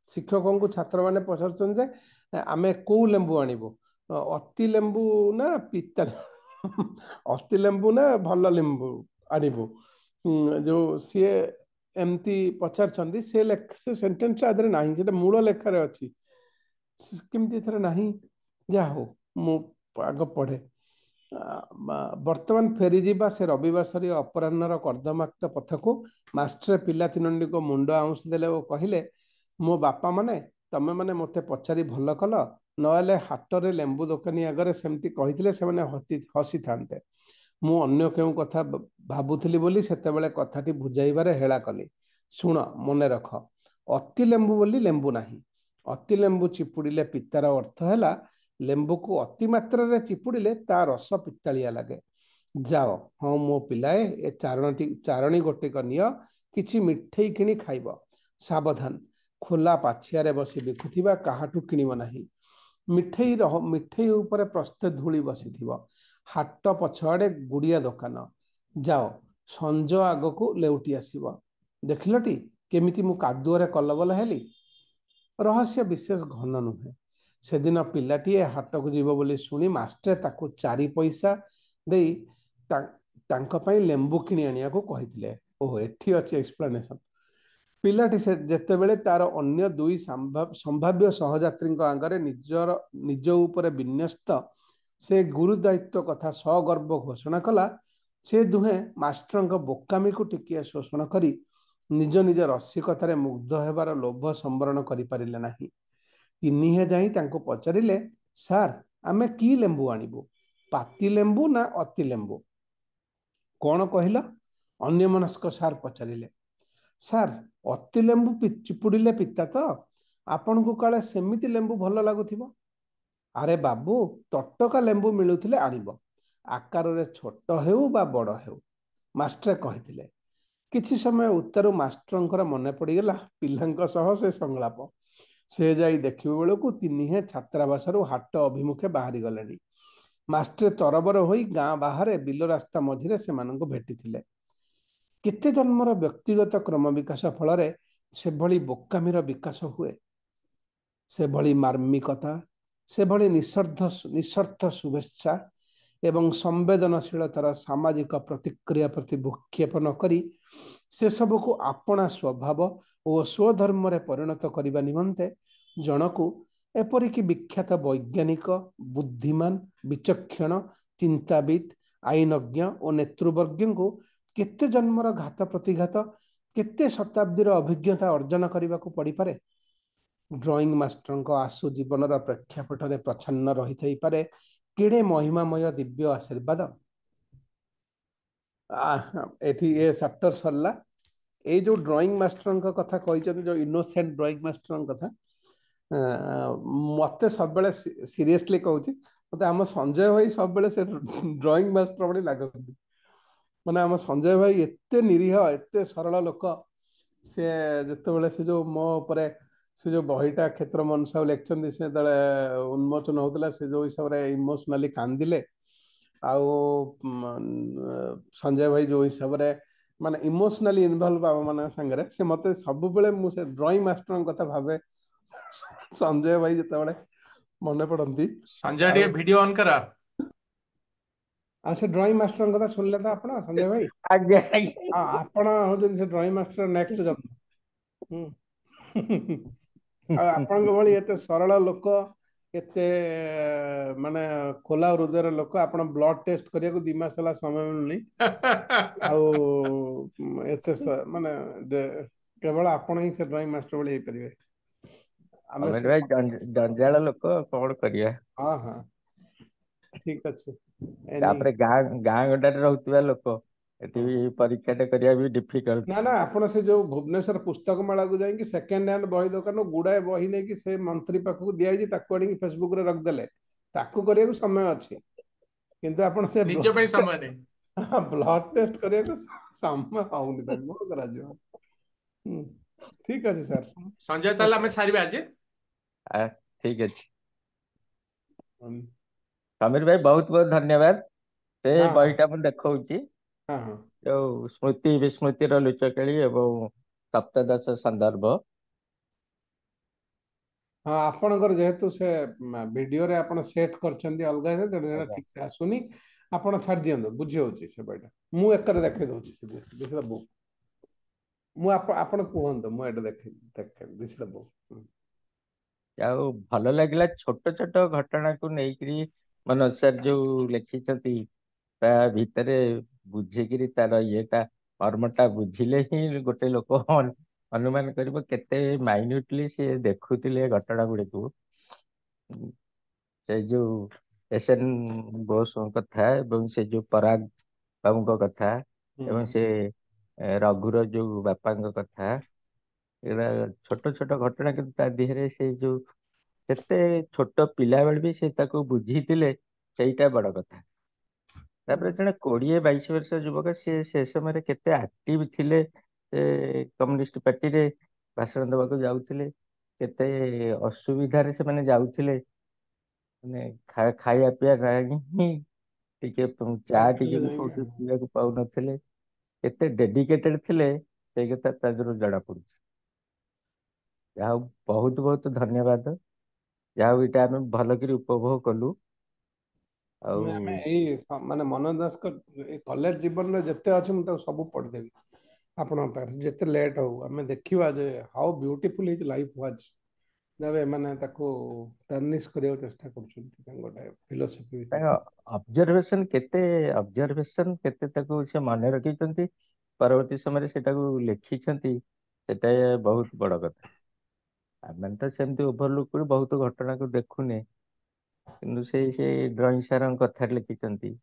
ଶିକ୍ଷକଙ୍କୁ ଛାତ୍ରମାନେ ପଚାରୁଛନ୍ତି ଯେ ଆମେ କୋଉ ଲେମ୍ବୁ ଆଣିବୁ, ଅତି ଲେମ୍ବୁ ନା ପିତା ଅତି ଲେମ୍ବୁ ନା ଭଲ ଲେମ୍ବୁ ଆଣିବୁ। जो सीए एमती पचार से सेंटेंस आदि ना से मूल लेखार अच्छी केमती थरे नहीं जा हो मु आग पढ़े वर्तमान फेरीजा से रविवार अपराह्नर कर्दमाक्त पथ को मास्टर पिला तीन को मुंड आउंस देले और कहले मो बापा माने तमे माने मते पचारि भल कल नहले हाटरे लेंबू दोकानी आगरे सेमती कहिथिले से माने हसी थांते मु अन्य केउ कथा भाबुथिली बोली सेतेबेले कथाटी बुझाइबारे हेला कली शुण मने रख अति लेंबू बोली लेंबू नाही अति लेंबू चिपुड़िले पितार अर्थ हैला लेंबू को अति मात्रा रे चिपुड़िले ता रस पितालिया लगे जाओ हाँ मो पिलाए ए चारणी गोटिक निय किछि मिठेई किणी खाइब सावधान खोला पाछियारे बसी बिकुथिबा काहाटू किणिब नाही मिठेई ऊपर प्रस्ते धूली बसीथिब हाट पछआड़े गुड़िया दुकान जाओ संज आगको लेउटी आसीब देखिलटी केमिति मु कादुअरे कलबल हेली रहस्य विशेष घन नुहे से दिन पिलाटीए हाट को जीव बोली शुणी मास्टर ताकू 4 पैसा देई तांको पई लेंबू किणी आनिया को कहिथिले ओहो एठी अछि एक्सप्लेनेशन पिलाटी से जेतेबेले तार अन्य 2 संभाव्य सहयात्री आगरे निज ऊपर विन्यस्त से गुरु दायित्व कथा सगर्व घोषणा कला से दुहे मास्टर बोकामी को टिकिए शोषण करी निज निज रसिकतार मुग्ध हेबार लोभ संवरण करि पारिले नाही तिनिहे जाई तांको पचारिले सार आमे की लेंबू आनिबु पाती लेंबू ना अति लेंबू कौन कहला अन्य मनस्क सार पचारिले सार अति लेंबू चिपुड़िले पिता तो आपन को काले सेमिति लेंबू भल लागुथिबो अरे बाबू तटका लेंबू मिलुथिले आनिबो आकार रे छोट हेउ बा बड़ हेउ मास्टर कहिथिले किछि समय उत्तर मास्टरंकर मने पड़ीगला पिलांक सह से संलाप से जाई देखिबे बेलकू तिनिहे छात्रावासरू हाट अभिमुखे बाहरी गलेनी मास्टर तरबर होई गाँ बाहर बिल रास्ता मझिरे से माननको भेटिथिले केते जन्मर व्यक्तिगत क्रम विकास फल से भली बोकामीर विकास हुए से भली मार्मिकता से भली निस्वार्थ शुभेच्छा एवं संवेदनशीलतार सामाजिक प्रतिक्रिया प्रति भूक्षेप न करी से सब को आपणा स्वभाव और स्वधर्म रे परिणत करने निमंते जनकु एपरिक विख्यात वैज्ञानिक बुद्धिमान विचक्षण चिंताविद आईनज्ञ और नेतृवर्ग को केते जन्मर घात प्रतिघात केते शताब्दीर अभिज्ञता अर्जन करने को पड़ पारे ड्रॉइंग मास्टर आशु जीवन प्रेक्षापट में प्रच्छन्न रही थई पारे केड़े महिमामय दिव्य आशीर्वाद एठी ए चैप्टर सरला ए जो ड्रॉइंग मास्टर कथा कही जो इनोसेंट ड्रॉइंग मास्टर कथा मत सब सीरियसली कहूँ मत आम संजय भाई सब से ड्रॉइंग मास्टर भाई लगती माने आम संजय भाई एते निरीह एते सरल लोक से जिते से जो मो उपरे से जो बहीटा क्षेत्र मन सब लिखते से उन्मोचन होता से जो हिसाब से इमोशनाली कांदिले आउ संजय भाई जो हिसाब से माने इमोशनाली इनवॉल्व आम मान सांगे से मत सब मुझे ड्रॉइंग मास्टर कथा भावे संजय भाई जिते मन पड़ती संजय टे वीडियो ऑन करा से ड्रॉइंग मास्टर कथा सुनले तो आपण संजय भाई आज्ञा आज्ञा आपण हो से ड्रॉइंग मास्टर नेक्स्ट जन्म आपण भली एते सरल लोक एते माने खोला हृदय लोक आपण ब्लड टेस्ट करिया को 2 मास होला समय मिलनी आउ एते माने केवल आपण ही से ड्राइंग मास्टर भली परिबे अमित भाई जंजाल लोक कौन करिया हाँ हाँ ठीक अच्छे तापरे गाँ गंडारे रहउतबा लोक एटी भी परीक्षा टे करिया भी डिफिकल्ट ना ना आपण से जो भुवनेश्वर पुस्तक मेला को जाई कि सेकंड हैंड बही दुकान गुड़ाए बही नहीं कि से मंत्री पाखक दिया जी ताको आडी फेसबुक रे रख देले ताको करिया को समय अछि किंतु आपण से निज पे समय नहीं ब्लड टेस्ट करिया को समय आउनी त मोर करा जो ठीक अछि सर संजय ताला हमें सारी आज ठीक अछि समीर भाई बहुत बहुत धन्यवाद से बहीटा मन देखौची हाँ हाँ जो स्मृति विस्मृति लुचकेली एवं सप्तदश संदर्भ हाँ आपणकर जेहेतु से वीडियो रे आपण सेट करछन्ती अलगा से ठीक से आसुनी ଆପଣ ଛାଡ଼ି ଦିଅନ୍ତୁ, ବୁଝି ହେଉଛି ସେ ବହିଟା। ମୁଁ ଏକରେ ଦେଖେଇ ଦେଉଛି ଦିସ୍ ଦ ବୁକ୍। ମୁଁ ଆପଣ କୁହନ୍ତୁ, ମୁଁ ଏଇଟା ଦେଖେ ଦିସ୍ ଦ ବୁକ୍। ଆଉ ଭଲ ଲାଗିଲା ଛୋଟ ଛୋଟ ଘଟଣାକୁ ନେଇକିରି ମନୋଜ ସାର୍ ଯୋଉ ଲେଖିଛନ୍ତି ତା ଭିତରେ ବୁଝିକିରି ତାର ଇଏଟା ମର୍ମଟା ବୁଝିଲେ ହିଁ ଗୋଟେ ଲୋକ ଅନୁମାନ କରିବ କେତେ ମାଇନ୍ୟୁଟଲି ସେ ଦେଖୁଥିଲେ ଘଟଣା ଗୁଡିକୁ। ସେ ଯୋଉ ଏସ୍.ଏନ୍. ବୋଷଙ୍କ କଥା ଏବଂ ସେ ଯୋଉ ପରାଗ ବାବୁଙ୍କ କଥା ଏବଂ ସେ ରଘୁର ଯୋଉ ବାପାଙ୍କ କଥା, ଏଗୁଡ଼ା ଛୋଟ ଛୋଟ ଘଟଣା, କିନ୍ତୁ ତା ଦେହରେ ସେ ଯୋଉ କେତେ ଛୋଟ ପିଲାବେଳେ ବି ସେ ତାକୁ ବୁଝିଥିଲେ, ସେଇଟା ବଡ କଥା। ତାପରେ ଜଣେ 20-22 ବର୍ଷ ଯୁବକ, ସେ ସମୟରେ କେତେ ଆକ୍ଟିଭ ଥିଲେ ସେ କମ୍ୟୁନିଷ୍ଟ ପାର୍ଟିରେ ଭାଷଣ ଦେବାକୁ ଯାଉଥିଲେ, କେତେ ଅସୁବିଧାରେ ସେମାନେ ଯାଉଥିଲେ, ମାନେ ଖାଇବା ପିଇବା ନାହିଁ, ଟିକେ ଚା ସାଇକେଲରେ ଟିକେ ବି ଯାଇକି କୋଉଠି ପିଇବାକୁ ପାଉନଥିଲେ, କେତେ ଡେଡିକେଟେଡ ଥିଲେ ସେଇ କଥା ତା ଦେହରୁ ଜଣା ପଡୁଛି। ଯାହା ହଉ ବହୁତ ବହୁତ ଧନ୍ୟବାଦ, ଯାହା ହଉ ଏଇଟା ଆମେ ଭଲକିରି ଉପଭୋଗ କଲୁ। ଆଉ ଆମେ ଏଇ ମାନେ ମନୋଜ ଦାସଙ୍କ ଏଇ କଲେଜ ଜୀବନରେ ଯେତେ ଅଛି ମୁଁ ତାକୁ ସବୁ ପଢିଦେବି ଆପଣଙ୍କ ପାଖରେ, ଯେତେ ଲେଟ୍ ହଉ ଆମେ ଦେଖିବା ଯେ ହାଉ ବ୍ୟୁଟିଫୁଲ ହିଜ୍ ଲାଇଫ୍ ୱାଜ୍। ଯେବେ ଏମାନେ ତାକୁ ଟର୍ନିଶ କରିବାକୁ ଚେଷ୍ଟା କରୁଛନ୍ତି ତାଙ୍କ ଗୋଟେ ଫିଲୋସଫି ତାଙ୍କ ଭିତରେ। ଅବଜରଭେସନ କେତେ ତାକୁ ସେ ମନେ ରଖିଛନ୍ତି, ପରବର୍ତ୍ତୀ ସମୟରେ ସେଟାକୁ ଲେଖିଛନ୍ତି, ସେଟା ବହୁତ ବଡ କଥା। ଆମେ ତ ସେମିତି ଓଭରଲୁକ୍ କରି ବହୁତ ଘଟଣାକୁ ଦେଖୁନେ, କିନ୍ତୁ ସେଇ ଡ୍ରଇଂ ସାରଙ୍କ କଥା ଲେଖିଛନ୍ତି,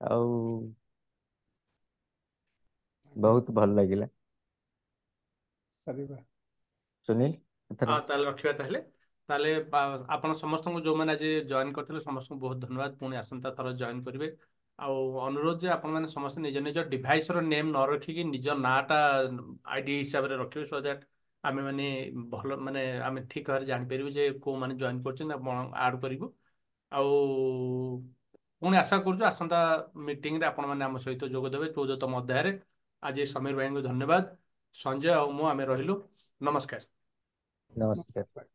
ଆଉ ଆଜ୍ଞା ବହୁତ ଭଲ ଲାଗିଲା। ସାରିବା। ସୁନୀଲ, ଏଥର ତାହେଲେ ରଖିବା ତାହେଲେ ଆପଣ ସମସ୍ତଙ୍କୁ ଯୋଉମାନେ ଆଜି ଜଏନ୍ କରିଥିଲେ ସମସ୍ତଙ୍କୁ ବହୁତ ଧନ୍ୟବାଦ। ପୁଣି ଆସନ୍ତା ଥର ଜଏନ୍ କରିବେ। ଆଉ ଅନୁରୋଧ ଯେ ଆପଣମାନେ ସମସ୍ତେ ନିଜ ନିଜ ଡିଭାଇସର ନେମ୍ ନ ରଖିକି ନିଜ ନାଁଟା ଆଇଡି ହିସାବରେ ରଖିବେ, ସୋ ଦ୍ୟାଟ୍ ଆମେ ମାନେ ଭଲ ମାନେ ଆମେ ଠିକ୍ ଭାବରେ ଜାଣିପାରିବୁ ଯେ କୋଉମାନେ ଜଏନ୍ କରୁଛନ୍ତି, ଆପଣ ଆଡ୍ କରିବୁ। ଆଉ ପୁଣି ଆଶା କରୁଛୁ ଆସନ୍ତା ମିଟିଂରେ ଆପଣମାନେ ଆମ ସହିତ ଯୋଗ ଦେବେ 14ତମ ଅଧ୍ୟାୟରେ। ଆଜି ସମୀର ଭାଇଙ୍କୁ ଧନ୍ୟବାଦ। ସଞ୍ଜୟ ଆଉ ମୁଁ ଆମେ ରହିଲୁ। ନମସ୍କାର। ନମସ୍କାର।